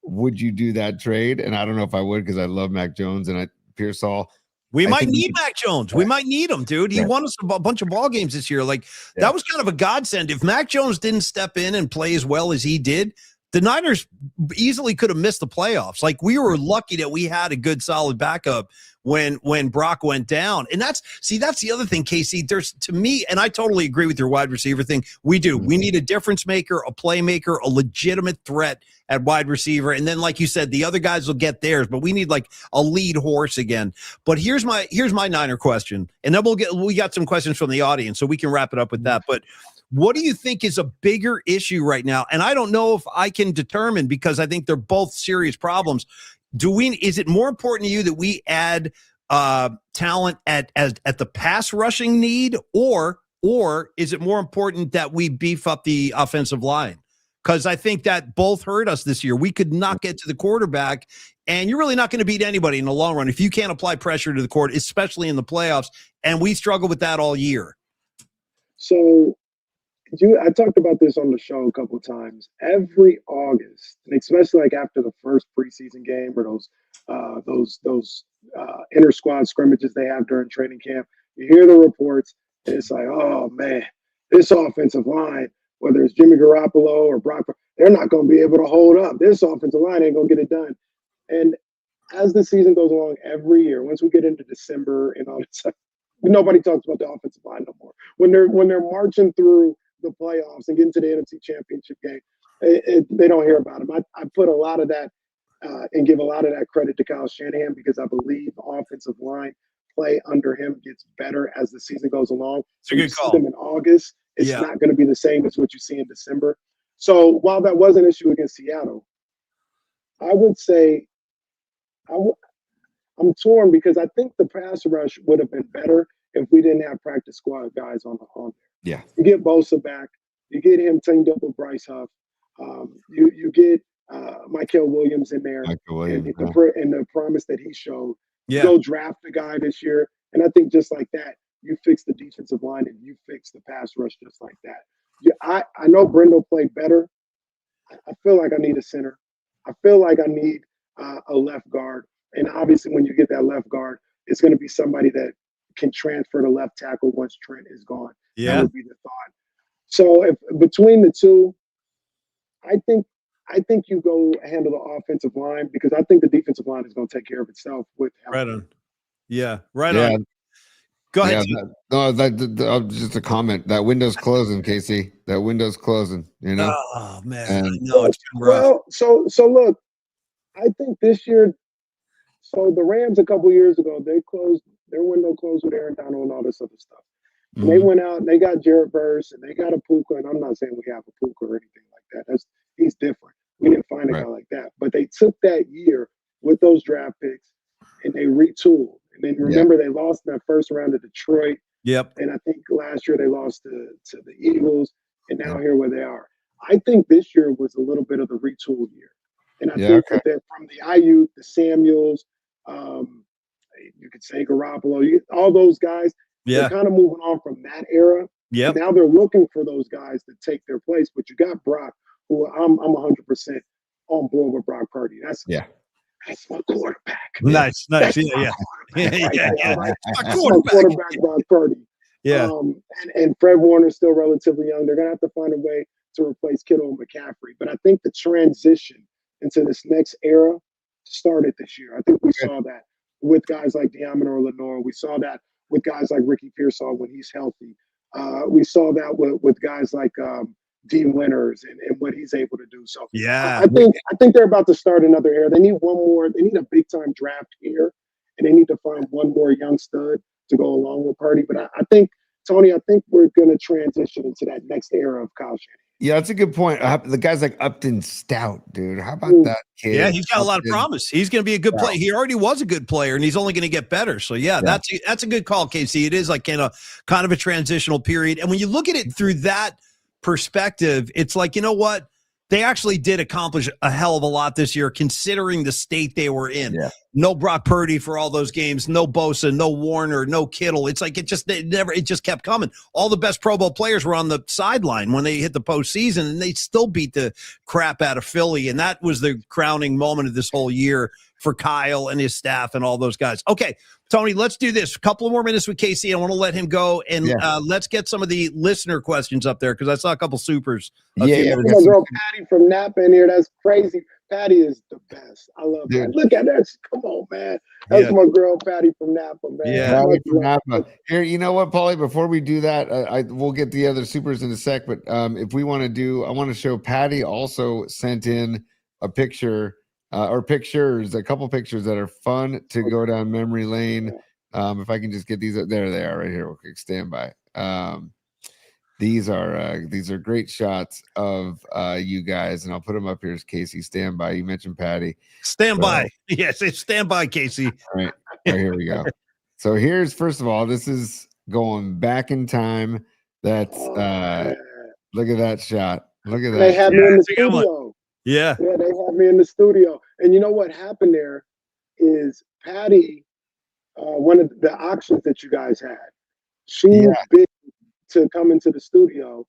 Would you do that trade? And I don't know if I would because I love Mac Jones and Pearsall. We might need Mac Jones. We might need him, dude. He won us a bunch of ball games this year. Like that was kind of a godsend. If Mac Jones didn't step in and play as well as he did, the Niners easily could have missed the playoffs. Like we were lucky that we had a good, solid backup when Brock went down. And that's the other thing, Casey. There's to me, and I totally agree with your wide receiver thing. We do. We need a difference maker, a playmaker, a legitimate threat at wide receiver. And then, like you said, the other guys will get theirs, but we need like a lead horse again. But here's my Niner question. And then we got some questions from the audience, so we can wrap it up with that. But what do you think is a bigger issue right now? And I don't know if I can determine because I think they're both serious problems. Is it more important to you that we add talent at the pass rushing need, or is it more important that we beef up the offensive line? Because I think that both hurt us this year. We could not get to the quarterback, and you're really not going to beat anybody in the long run if you can't apply pressure to the quarterback, especially in the playoffs. And we struggle with that all year. So I talked about this on the show a couple of times. Every August, and especially like after the first preseason game or those inter squad scrimmages they have during training camp, you hear the reports, and it's like, oh man, this offensive line, whether it's Jimmy Garoppolo or Brock, they're not going to be able to hold up. This offensive line ain't going to get it done. And as the season goes along, every year, once we get into December and all that stuff, nobody talks about the offensive line no more. When they're marching through the playoffs and getting to the NFC Championship game, they don't hear about him. I put a lot of that and give a lot of that credit to Kyle Shanahan because I believe the offensive line play under him gets better as the season goes along. So you see them in August. It's not going to be the same as what you see in December. So while that was an issue against Seattle, I would say I'm torn because I think the pass rush would have been better if we didn't have practice squad guys on there. Yeah. You get Bosa back. You get him teamed up with Bryce Huff. You get Michael Williams in there. And the promise that he showed. Yeah. Go draft the guy this year. And I think just like that, you fix the defensive line and you fix the pass rush just like that. Yeah, I know Brendel played better. I feel like I need a center. I feel like I need a left guard. And obviously when you get that left guard, it's going to be somebody that can transfer to left tackle once Trent is gone. Yeah. That would be the thought. So if between the two, I think you go handle the offensive line because I think the defensive line is going to take care of itself with help. Right on. Yeah, right on. Go ahead. Just a comment. That window's closing, Casey. That window's closing. You know. Oh man, no, it's been rough. Well, so look, I think this year. So the Rams a couple years ago, their window closed with Aaron Donald and all this other stuff. And they went out and they got Jared Verse and they got a Puka. And I'm not saying we have a Puka or anything like that. He's different. We didn't find a guy like that. But they took that year with those draft picks and they retooled. And then remember they lost in that first round to Detroit. Yep. And I think last year they lost to the Eagles. And now here where they are. I think this year was a little bit of the retool year. And I think that from the Ayuk, the Samuels, you could say Garoppolo, all those guys, they're kind of moving on from that era. Yeah. Now they're looking for those guys to take their place. But you got Brock, who I'm 100% on board with Brock Purdy. That's my quarterback. Nice. That's yeah. That's my quarterback, Brock Purdy. Yeah. And Fred Warner's still relatively young. They're gonna have to find a way to replace Kittle and McCaffrey. But I think the transition into this next era started this year. I think we saw that with guys like De'Amon Lenore. We saw that with guys like Ricky Pearsall when he's healthy. We saw that with guys like Dean Winters and what he's able to do. So I think they're about to start another era. They need one more. They need a big time draft here, and they need to find one more young stud to go along with Purdy. But I think, Tony, we're going to transition into that next era of Kyle Shanahan. Yeah, that's a good point. The guy's like Upton Stout, dude. How about that kid? Yeah, he's got a lot of promise. He's going to be a good player. He already was a good player, and he's only going to get better. So, that's a good call, Casey. It is like kind of a transitional period. And when you look at it through that perspective, it's like, you know what? They actually did accomplish a hell of a lot this year, considering the state they were in. Yeah. No Brock Purdy for all those games. No Bosa, no Warner, no Kittle. It's like it just kept coming. All the best Pro Bowl players were on the sideline when they hit the postseason, and they still beat the crap out of Philly. And that was the crowning moment of this whole year for Kyle and his staff and all those guys. Okay, Tony, let's do this. A couple more minutes with Casey. I want to let him go, and let's get some of the listener questions up there because I saw a couple supers. My girl Patty from Napa in here. That's crazy. Patty is the best. I love that. Look at that. Come on, man. That's my girl Patty from Napa, man. Yeah, Patty from Napa. Here, you know what, Paulie? Before we do that, we'll get the other supers in a sec. But if we want to do, I want to show Patty also sent in a picture. Or pictures, a couple pictures that are fun to go down memory lane. If I can just get these, there they are right here. Okay, stand by. These are great shots of you guys, and I'll put them up here as Casey. Stand by. You mentioned Patty. Stand by. Yes, it's stand by, Casey. All right, here we go. So here's, first of all, this is going back in time. That's look at that shot. Look at that. They have me in the studio. Yeah, they have me in the studio. And you know what happened there is Patty, one of the auctions that you guys had, she bid to come into the studio,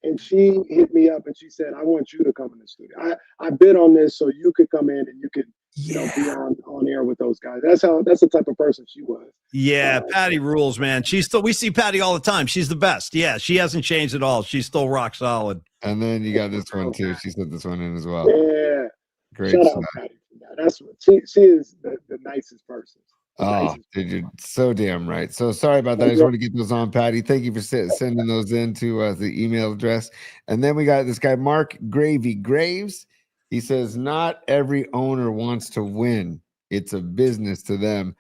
and she hit me up and she said, I want you to come in the studio. I bid on this so you could come in and you could be on air with those guys. That's the type of person she was. Yeah, Patty rules, man. We see Patty all the time. She's the best. Yeah, she hasn't changed at all. She's still rock solid. And then you got this one too. She sent this one in as well. Yeah. Great. Shout out Patty for that. That's what she is, the nicest person. Dude, you're so damn right. So sorry about that. I just want to get those on, Patty. Thank you for sending those in to the email address. And then we got this guy, Mark Gravy Graves. He says, not every owner wants to win. It's a business to them.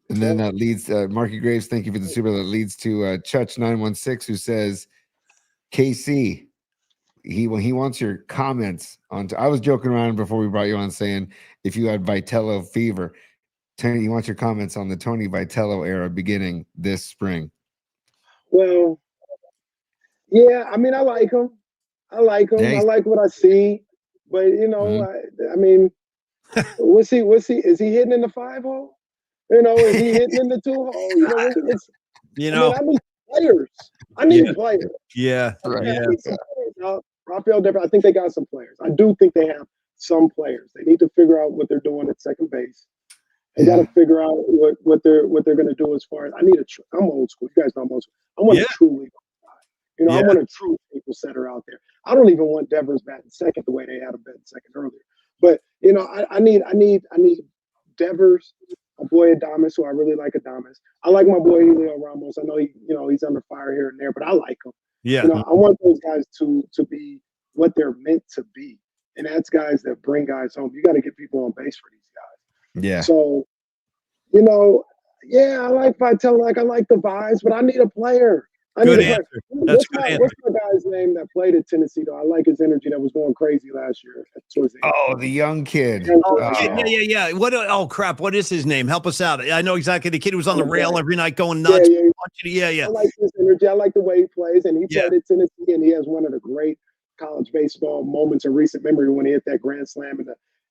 And then that leads Marky Graves, thank you for the super. That leads to Chutch916, who says, KC, he wants your comments on. I was joking around before we brought you on saying if you had Vitello fever. Tony, he wants your comments on the Tony Vitello era beginning this spring. Well, yeah, I mean, I like him. I like what I see. But you know, I mean, what's he? Is he hitting in the 5-hole? You know, is he hitting in the 2-hole? I need players. I need players. Yeah. Rafael Devers, I think they got some players. I do think they have some players. They need to figure out what they're doing at second base. They got to figure out what they're going to do as far as I'm old school. You guys know I'm old school. I want a true league guy. I want a true table setter out there. I don't even want Devers batting second the way they had him batting second earlier. But I need Devers, my boy Adames, who I really like Adames. I like my boy Julio Ramos. I know he's under fire here and there, but I like him. Yeah. I want those guys to be what they're meant to be. And that's guys that bring guys home. You got to get people on base for these guys. Yeah. So, I like Vitello. I like the vibes, but I need a player. Good answer. That's good answer. What's my guy's name that played at Tennessee, though? I like his energy that was going crazy last year. The young kid. Yeah. What? Oh, crap. What is his name? Help us out. I know exactly. The kid who was on the rail every night going nuts. Yeah. I like his energy. I like the way he plays. And he played at Tennessee, and he has one of the great college baseball moments in recent memory when he hit that grand slam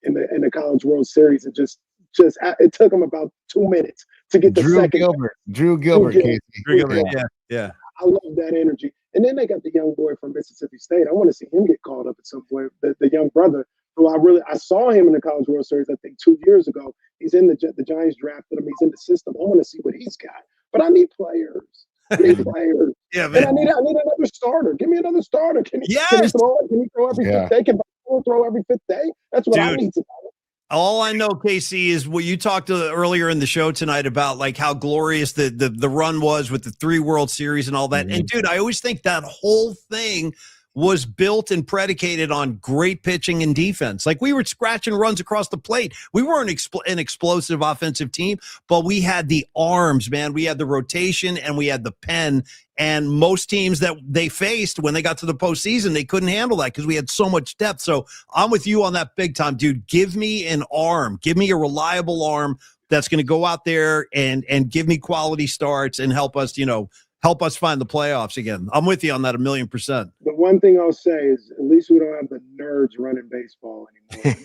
in the College World Series. It just it took him about 2 minutes to get the second. Drew Gilbert, Casey. Drew Gilbert. Yeah. I love that energy. And then they got the young boy from Mississippi State. I want to see him get called up at some point. The young brother who I saw him in the College World Series, I think 2 years ago. He's in the Giants drafted him. He's in the system. I want to see what he's got. But I need players. Yeah, man. And I need another starter. Give me another starter. Can he throw every fifth day? Can he throw every fifth day? That's what I need to know. All I know, Casey, is what you talked earlier in the show tonight about, like how glorious the run was with the 3 World Series and all that. And dude, I always think that whole thing was built and predicated on great pitching and defense. Like we were scratching runs across the plate. We weren't an explosive offensive team, but we had the arms, man. We had the rotation and we had the pen. And most teams that they faced when they got to the postseason, they couldn't handle that because we had so much depth. So I'm with you on that big time, dude. Give me an arm. Give me a reliable arm that's going to go out there and give me quality starts and help us, help us find the playoffs again. I'm with you on that 1,000,000%. The one thing I'll say is at least we don't have the nerds running baseball anymore.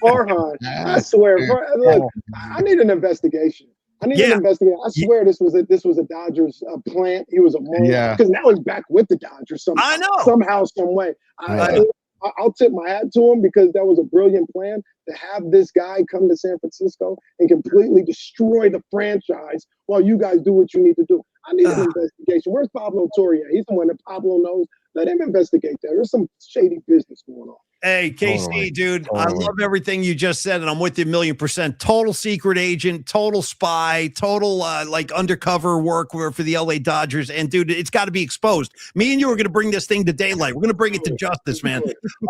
Farhan, I swear, look, I need an investigation. I need an investigation. I swear this was a Dodgers plant. He was a mole. Yeah. Because now he's back with the Dodgers somehow, some way. I'll tip my hat to him because that was a brilliant plan to have this guy come to San Francisco and completely destroy the franchise while you guys do what you need to do. I need an investigation. Where's Pablo Torre? He's the one that Pablo knows. Let him investigate that. There's some shady business going on. Hey, KC, dude, I love everything you just said, and I'm with you 1,000,000%. Total secret agent, total spy, total like undercover work for the LA Dodgers. And dude, it's got to be exposed. Me and you are going to bring this thing to daylight. We're going to bring it to justice, man.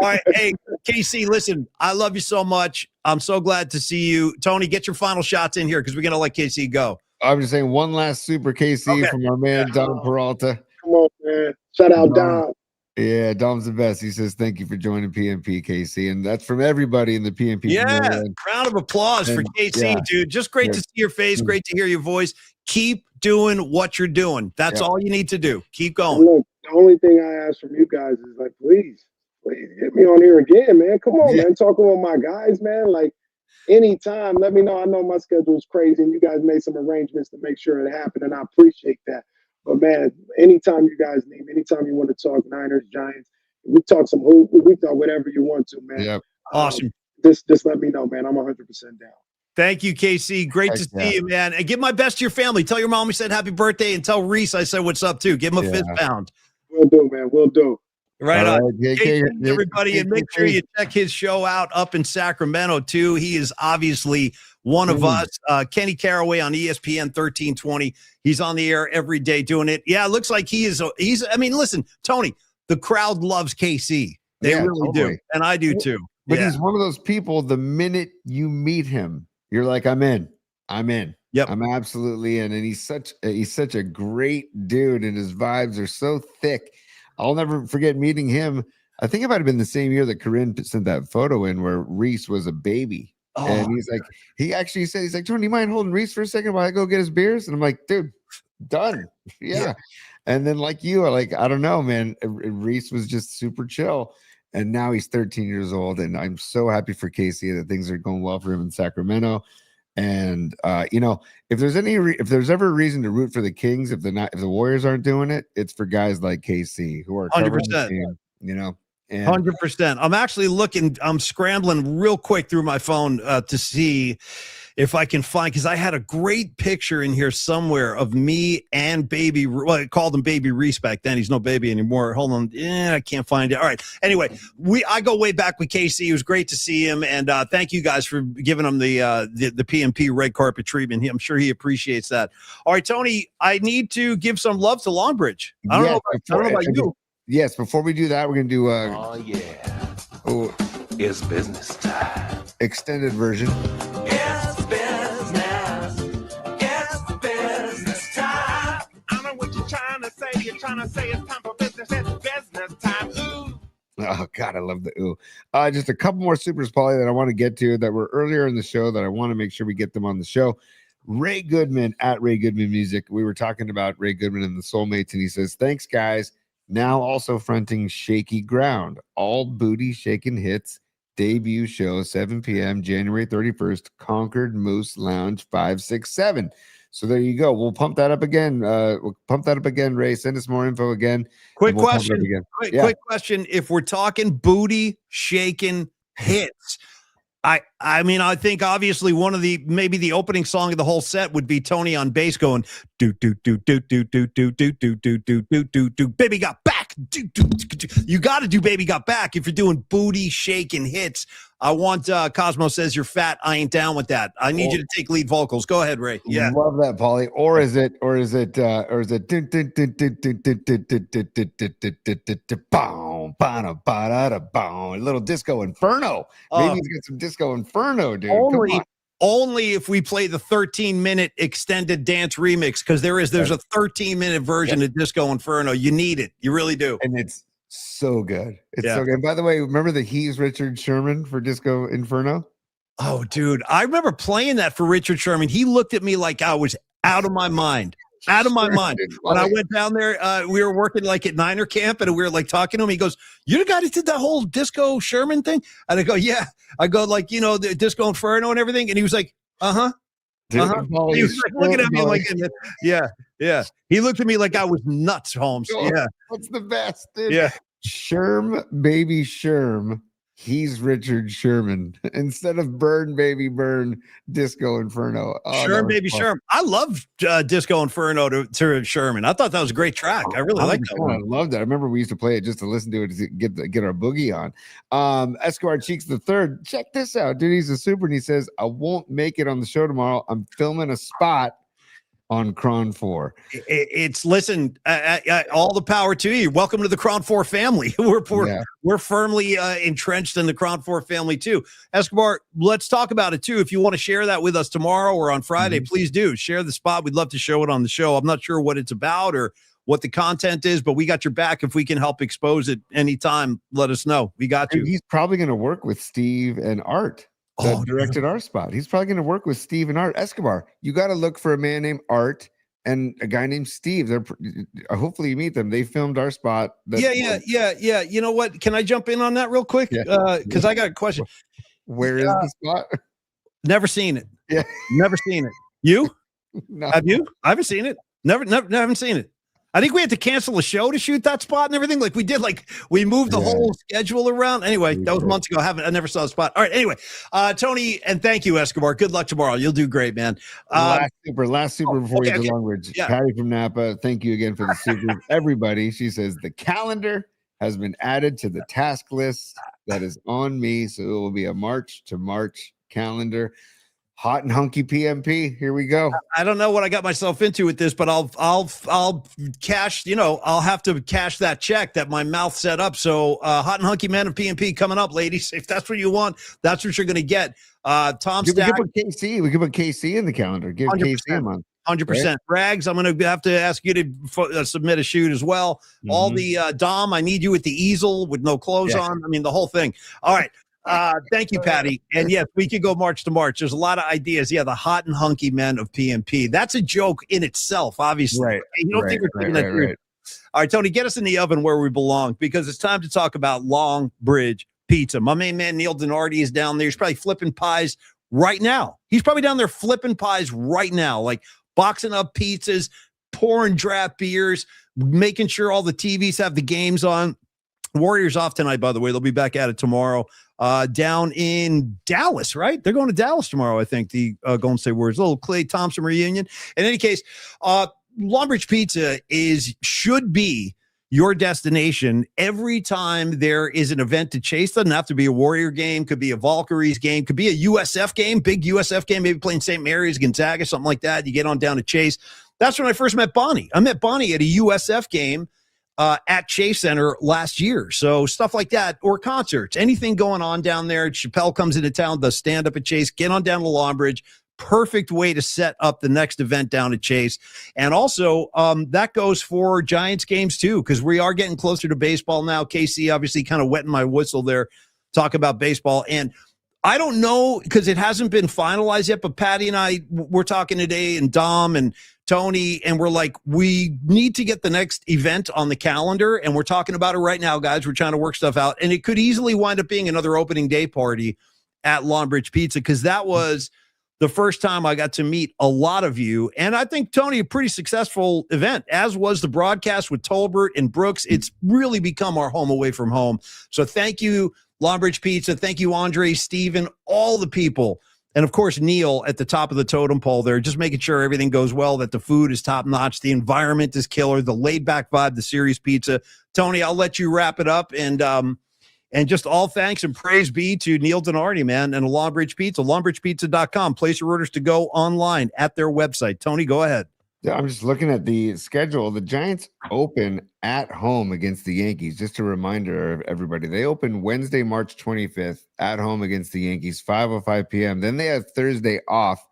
All right, hey, KC, listen, I love you so much. I'm so glad to see you. Tony, get your final shots in here because we're going to let KC go. I'm just saying one last super KC from our man Dom Peralta. Come on, man. Shout out Dom. Yeah, Dom's the best. He says, thank you for joining PMP, KC. And that's from everybody in the PMP. Yeah, round of applause for KC, dude. Just great to see your face. Great to hear your voice. Keep doing what you're doing. That's all you need to do. Keep going. Look, the only thing I ask from you guys is like, please get me on here again, man. Come on, man. Talking with my guys, man. Like, anytime, let me know. I know my schedule is crazy, and you guys made some arrangements to make sure it happened, and I appreciate that. But man, anytime you guys need, anytime you want to talk Niners, Giants, we talk some hoop, we talk whatever you want to, man. Yep. Awesome. Just let me know, man. I'm 100% down. Thank you, KC. Great to see you, man. And give my best to your family. Tell your mom we said happy birthday, and tell Reese I said what's up too. Give him a fist pound. We'll do, man. We'll do. Right on. Everybody, and make sure you check his show out up in Sacramento too. He is obviously one of us. Kenny Caraway on ESPN 1320. He's on the air every day doing it. Yeah, it looks like he's I mean, listen, Tony, the crowd loves KC. They really do. And I do too. But he's one of those people, the minute you meet him, you're like, I'm in. Yep. I'm absolutely in. And he's such a great dude, and his vibes are so thick. I'll never forget meeting him. I think it might have been the same year that Corinne sent that photo in where Reese was a baby. And he's like, he actually said, he's like, Tony, do you mind holding Reese for a second while I go get his beers? And I'm like, dude, done. Yeah. And then like you are like, I don't know, man. Reese was just super chill. And now he's 13 years old. And I'm so happy for Casey that things are going well for him in Sacramento. And if there's ever a reason to root for the Kings, if the Warriors aren't doing it, it's for guys like KC who are 100%. 100%. I'm actually looking. I'm scrambling real quick through my phone to see if I can find, because I had a great picture in here somewhere of me and baby. Well, I called him Baby Reese back then. He's no baby anymore. Hold on. I can't find it. All right. Anyway, I go way back with KC. It was great to see him. And thank you guys for giving him the PMP red carpet treatment. I'm sure he appreciates that. All right, Tony, I need to give some love to Longbridge. I don't know about you. Yes, before we do that, we're going to do it's business time. Extended version. It's business time. I know what you're trying to say. You're trying to say it's time for business. It's business time. Ooh. Oh, God, I love the ooh. Just a couple more supers, Paulie, that I want to get to that were earlier in the show that I want to make sure we get them on the show. Ray Goodman at Ray Goodman Music. We were talking about Ray Goodman and the Soulmates, and he says, thanks, guys. Now also fronting Shaky Ground. All booty shaking hits. Debut show, 7 p.m., January 31st, Concord Moose Lounge 567. So there you go. We'll pump that up again. Ray. Send us more info again. Quick question. Quick question. If we're talking booty shaking hits, I mean, I think obviously maybe the opening song of the whole set would be Tony on bass going do do do do do do do do do do do do do do. Baby got back. You got to do Baby Got Back if you're doing booty shaking hits. I want Cosmo says you're fat. I ain't down with that. I need you to take lead vocals. Go ahead, Ray. Yeah, love that, Paulie. Or is it a little disco inferno? Maybe he's got some disco inferno, dude. Only if we play the 13-minute extended dance remix, because there's a 13-minute version of Disco Inferno. You need it. You really do. And it's so good. It's so good. And by the way, remember he's Richard Sherman for Disco Inferno? Oh, dude. I remember playing that for Richard Sherman. He looked at me like I was out of my mind. Out of my mind. When I Wally. went down there, we were working like at Niner camp, and we were like talking to him. He goes, "You're the guy that did that whole Disco Sherman thing?" And I go, "Yeah." I go, like, the Disco Inferno and everything. And he was like, "Uh-huh." Dude, Uh-huh. Wally, He was like looking at me Wally. like, yeah, yeah. He looked at me like I was nuts, Holmes. Oh, Yeah, That's the best, dude. yeah. Sherm, baby Sherm. He's Richard Sherman. Instead of Burn, baby Burn, Disco Inferno. Oh, that Sherm, was baby fun. Sherm. I love Disco Inferno to Sherman. I thought that was a great track. I really like that 100%. I one. loved it. I remember we used to play it just to listen to it to get our boogie on. Escobar Cheeks the third. Check this out, dude. He's a super, and he says, "I won't make it on the show tomorrow. I'm filming a spot on Cron 4." It's listen, all the power to you. Welcome to the Cron 4 family. We're firmly entrenched in the Cron 4 family too. Escobar, let's talk about it too. If you want to share that with us tomorrow or on Friday, please do share the spot. We'd love to show it on the show. I'm not sure what it's about or what the content is, but we got your back. If we can help expose it anytime, let us know. We got you. He's probably going to work with Steve and Art that directed our spot. He's probably going to work with Steve and Art. Escobar, you got to look for a man named Art and a guy named Steve. They're hopefully you meet them. They filmed our spot. Yeah. You know what? Can I jump in on that real quick? Because I got a question. Where is the spot? Never seen it. Yeah, never seen it. You? No. Have you? I haven't seen it. Never haven't seen it. I think we had to cancel a show to shoot that spot and everything. Like we did, like we moved the whole schedule around. Anyway, that was months ago. I never saw the spot. All right. Anyway, Tony, and thank you, Escobar. Good luck tomorrow. You'll do great, man. Last super before we get to Longbridge. Yeah. Patty from Napa, thank you again for the super. Everybody, she says the calendar has been added to the task list that is on me, so it will be a March to March calendar. Hot and hunky PMP. Here we go. I don't know what I got myself into with this, but I'll cash. I'll have to cash that check that my mouth set up. So hot and hunky man of PMP coming up, ladies. If that's what you want, that's what you're going to get. Tom We Stack. could put KC. We could put KC in the calendar. Give 100%. KC a month. 100%. Rags, I'm going to have to ask you to submit a shoot as well. All the Dom, I need you with the easel with no clothes on. I mean, the whole thing. All right. Thank you, Patty. And yes, we could go March to March. There's a lot of ideas. Yeah, the hot and hunky men of PMP. That's a joke in itself, obviously. Right. You don't think we're taking that serious. All right, Tony, get us in the oven where we belong because it's time to talk about Long Bridge Pizza. My main man, Neil Denardi, is down there. He's probably flipping pies right now. He's probably down there flipping pies right now, like boxing up pizzas, pouring draft beers, making sure all the TVs have the games on. Warriors off tonight, by the way. They'll be back at it tomorrow. Down in Dallas, right? They're going to Dallas tomorrow, I think, the Golden State Warriors. A little Klay Thompson reunion. In any case, Longbridge Pizza should be your destination every time there is an event to chase. Doesn't have to be a Warrior game, could be a Valkyries game, could be a USF game, big USF game, maybe playing St. Mary's, Gonzaga, something like that. You get on down to Chase. That's when I first met Bonnie. I met Bonnie at a USF game at Chase Center last year. So stuff like that, or concerts, anything going on down there. Chappelle comes into town, does stand up at Chase, get on down to Longbridge. Perfect way to set up the next event down at Chase. And also that goes for Giants games too, because we are getting closer to baseball now. KC obviously kind of wetting my whistle there, talk about baseball. And I don't know, because it hasn't been finalized yet, but Patty and I, we're talking today, and Dom and Tony, and we're like, we need to get the next event on the calendar, and we're talking about it right now, guys. We're trying to work stuff out, and it could easily wind up being another opening day party at Longbridge Pizza, because that was the first time I got to meet a lot of you, and I think, Tony, a pretty successful event, as was the broadcast with Tolbert and Brooks. It's really become our home away from home. So thank you, Longbridge Pizza. Thank you, Andre, Steven, all the people. And, of course, Neil at the top of the totem pole there, just making sure everything goes well, that the food is top-notch, the environment is killer, the laid-back vibe, the serious pizza. Tony, I'll let you wrap it up. And just all thanks and praise be to Neil Denardi, man, and Longbridge Pizza, longbridgepizza.com. Place your orders to go online at their website. Tony, go ahead. Yeah, I'm just looking at the schedule. The Giants open at home against the Yankees. Just a reminder of everybody. They open Wednesday, March 25th at home against the Yankees, 5:05 p.m. Then they have Thursday off.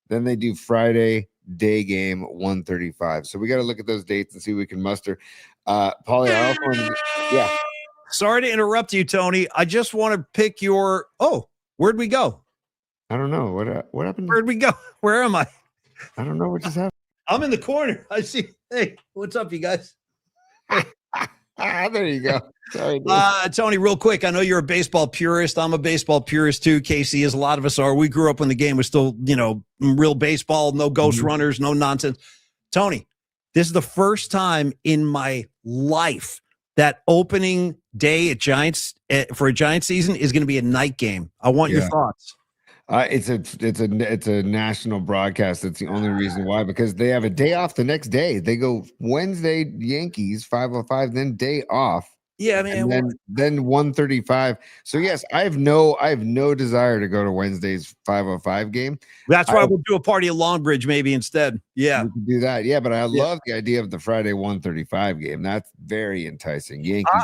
Then they do Friday day game, 1:35. So we got to look at those dates and see what we can muster. Paulie, I also wanted to, yeah. Sorry to interrupt you, Tony. I just want to pick your. Oh, where'd we go? I don't know what happened. Where'd we go? Where am I? I don't know what just happened. I'm in the corner. I see. Hey, what's up, you guys? There you go. Sorry, dude. Tony, real quick. I know you're a baseball purist. I'm a baseball purist too. Casey, as a lot of us are. We grew up when the game was still, real baseball, no ghost runners, no nonsense. Tony, this is the first time in my life that opening day at Giants for a Giants season is going to be a night game. I want your thoughts. It's a national broadcast. That's the only reason why, because they have a day off the next day. They go Wednesday Yankees 5:05, then day off. Yeah, man. And then 1:35. So yes, I have no desire to go to Wednesday's 5:05 game. That's why we'll do a party at Longbridge maybe instead. Yeah, we could do that. Yeah, but I love the idea of the Friday 1:35 game. That's very enticing. Yankees.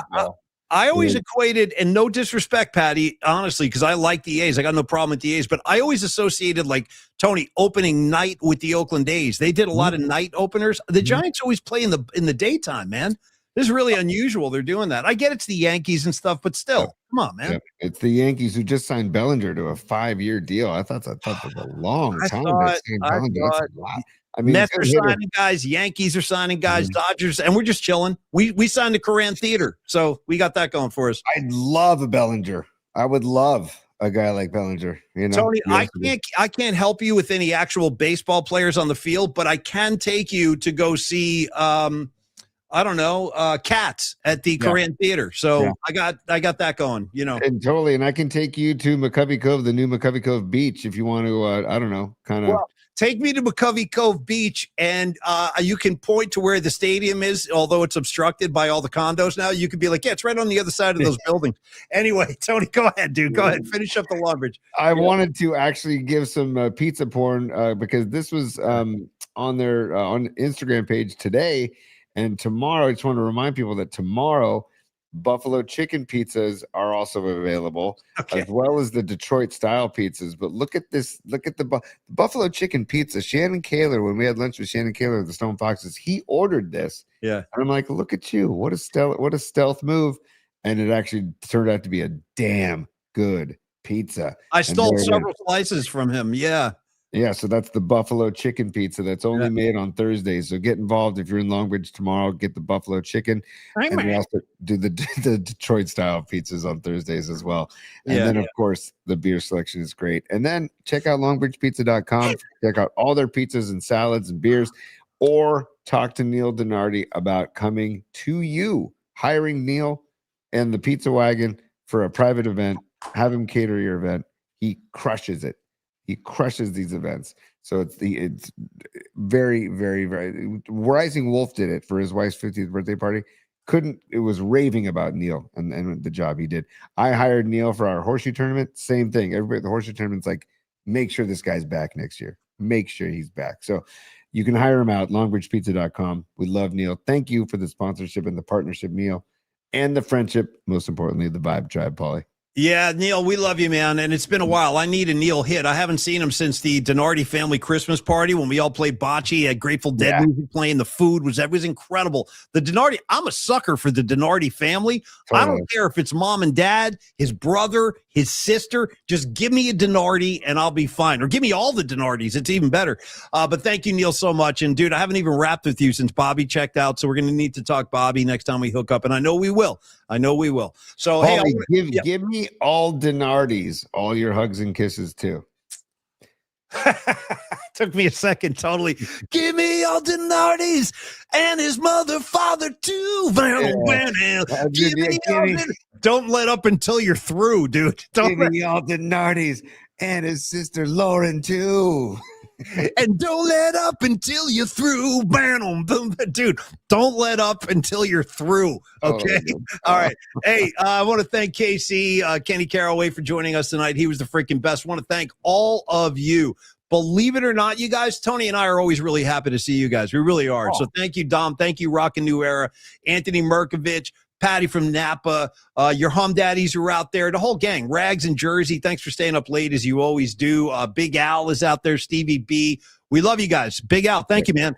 I always equated, and no disrespect, Patty, honestly, because I like the A's. I got no problem with the A's, but I always associated, like, Tony, opening night with the Oakland A's. They did a lot of night openers. The Giants always play in the daytime, man. This is really unusual. They're doing that. I get it's the Yankees and stuff, but still, come on, man. Yep. It's the Yankees who just signed Bellinger to a 5-year deal. I thought that was a long time. That's a lot. I mean, Mets are signing guys, Yankees are signing guys, Dodgers, and we're just chilling. We signed the Koran Theater, so we got that going for us. I'd love a Bellinger. I would love a guy like Bellinger. Tony, I can't help you with any actual baseball players on the field, but I can take you to go see Cats at the Koran Theater. So I got that going, And totally. And I can take you to McCovey Cove, the new McCovey Cove Beach, if you want to, take me to McCovey Cove Beach, and you can point to where the stadium is, although it's obstructed by all the condos now. You could be like, it's right on the other side of those buildings. Anyway, Tony, go ahead, dude. Go ahead. Finish up the Longbridge. I wanted to actually give some pizza porn because this was on their on Instagram page today. And tomorrow, I just want to remind people that tomorrow, buffalo chicken pizzas are also available, as well as the Detroit style pizzas. But look at this. Look at the buffalo chicken pizza. Shannon Kaler, when we had lunch with Shannon Kaler of the Stone Foxes, he ordered this. Yeah. And I'm like, look at you. What a stealth move. And it actually turned out to be a damn good pizza. I stole several slices from him. Yeah. Yeah, so that's the buffalo chicken pizza that's only made on Thursdays. So get involved if you're in Longbridge tomorrow. Get the buffalo chicken, and we also do the Detroit style pizzas on Thursdays as well. And then, of course, the beer selection is great. And then check out longbridgepizza.com. Check out all their pizzas and salads and beers, or talk to Neil Donardi about coming to you, hiring Neil and the Pizza Wagon for a private event. Have him cater your event. He crushes it. He crushes these events. So it's very, very, very. Rising Wolf did it for his wife's 50th birthday party. It was raving about Neil and the job he did. I hired Neil for our horseshoe tournament. Same thing. Everybody at the horseshoe tournament's like, make sure this guy's back next year. Make sure he's back. So you can hire him out, longbridgepizza.com. We love Neil. Thank you for the sponsorship and the partnership, Neil, and the friendship. Most importantly, the vibe tribe, Paulie. Yeah, Neil, we love you, man. And it's been a while. I need a Neil hit. I haven't seen him since the Donardi family Christmas party when we all played bocce, had Grateful Dead music playing. The food was incredible. The Donardi, I'm a sucker for the Donardi family. Totally. I don't care if it's mom and dad, his brother, his sister. Just give me a Donardi and I'll be fine. Or give me all the Donardis. It's even better. But thank you, Neil, so much. And, dude, I haven't even rapped with you since Bobby checked out. So we're going to need to talk Bobby next time we hook up. And I know we will. So, Paulie, give me all Donardis, all your hugs and kisses too. Took me a second. Totally. Give me all Donardis and his mother, father too. Don't let up until you're through, dude. Give me all Donardis and his sister Lauren too. And don't let up until you're through. Dude, don't let up until you're through. Okay. All right. Hey, I want to thank KC, Kenny Carraway, for joining us tonight. He was the freaking best. I want to thank all of you. Believe it or not, you guys, Tony and I are always really happy to see you guys. We really are. So thank you, Dom. Thank you, Rockin' New Era, Anthony Merkovich, Patty from Napa, your hum daddies who are out there, the whole gang, Rags in Jersey. Thanks for staying up late as you always do. Big Al is out there, Stevie B. We love you guys. Big out. Thank you, man.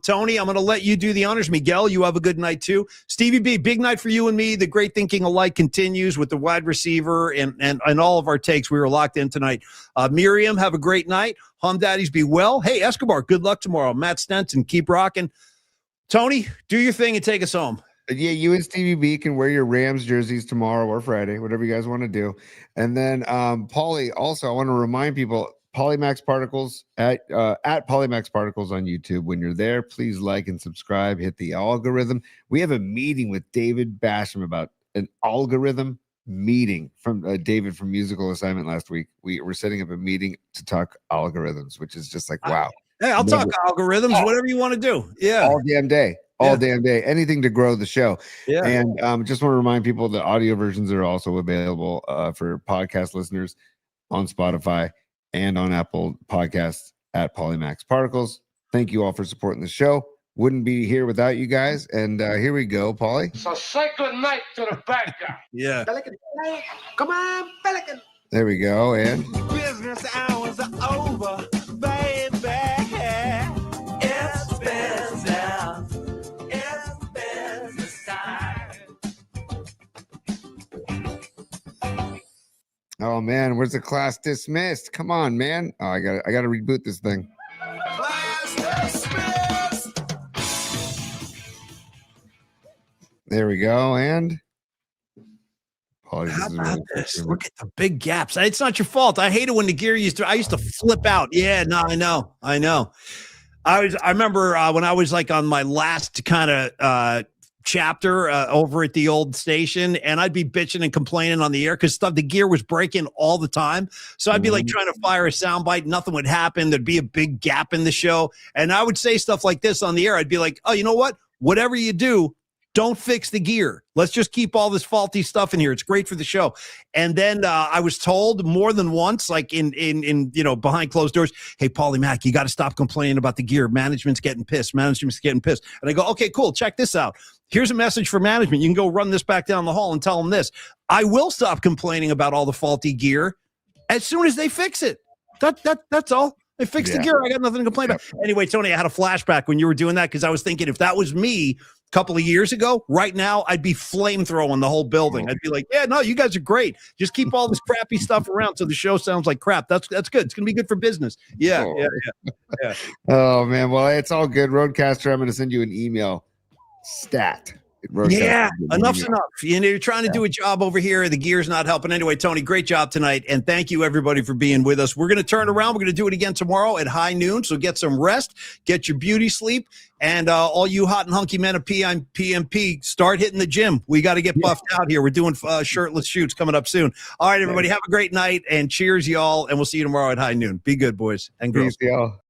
Tony, I'm going to let you do the honors. Miguel, you have a good night too. Stevie B, big night for you and me. The great thinking alike continues with the wide receiver and all of our takes. We were locked in tonight. Miriam, have a great night. Hum Daddies, be well. Hey, Escobar, good luck tomorrow. Matt Stenson, keep rocking. Tony, do your thing and take us home. Yeah, you and Stevie B can wear your Rams jerseys tomorrow or Friday, whatever you guys want to do. And then Paulie, also, I want to remind people, Polymax Particles at Polymax Particles on YouTube. When you're there, please like and subscribe. Hit the algorithm. We have a meeting with David Basham about an algorithm meeting from David from Musical Assignment last week. We're setting up a meeting to talk algorithms, which is just like, wow. Hey, I'll talk algorithms, whatever you want to do. Yeah. All damn day. All damn day. Anything to grow the show. Yeah. And just want to remind people the audio versions are also available for podcast listeners on Spotify and on Apple Podcasts at Polymax Particles. Thank you all for supporting the show. Wouldn't be here without you guys. And here we go, Paulie. So say good night to the bad guy. Yeah. Pelican, come on, Pelican. There we go. And Business hours are over, baby. It's business. It's business time. oh man, where's the class dismissed? Come on, man. Oh, I gotta reboot this thing. Class dismissed. There we go. And Paulie, How this is about really this? cool. Look at the big gaps. It's not your fault. I hated when the gear I used to flip out. Yeah, no, I know. I remember when I was like on my last kind of chapter over at the old station, and I'd be bitching and complaining on the air because the gear was breaking all the time. So I'd be like trying to fire a soundbite, nothing would happen. There'd be a big gap in the show, and I would say stuff like this on the air. I'd be like, "Oh, you know what? Whatever you do, don't fix the gear. Let's just keep all this faulty stuff in here. It's great for the show." And then I was told more than once, like in behind closed doors, "Hey, Paulie Mac, you got to stop complaining about the gear. Management's getting pissed. Management's getting pissed." And I go, "Okay, cool. Check this out. Here's a message for management. You can go run this back down the hall and tell them this. I will stop complaining about all the faulty gear as soon as they fix it. That's all. They fixed the gear. I got nothing to complain about." Anyway, Tony, I had a flashback when you were doing that because I was thinking if that was me a couple of years ago, right now, I'd be flamethrowing the whole building. I'd be like, "Yeah, no, you guys are great. Just keep all this crappy stuff around so the show sounds like crap. That's good. It's going to be good for business." Yeah. Oh man, well, it's all good. Roadcaster, I'm going to send you an email. Stat. Yeah, enough's enough. You're trying to do a job over here. The gear's not helping. Anyway, Tony, great job tonight. And thank you, everybody, for being with us. We're going to turn around. We're going to do it again tomorrow at high noon. So get some rest, get your beauty sleep. And all you hot and hunky men of PMP, start hitting the gym. We got to get buffed out here. We're doing shirtless shoots coming up soon. All right, everybody, have a great night. And cheers, y'all. And we'll see you tomorrow at high noon. Be good, boys and girls. Peace, y'all.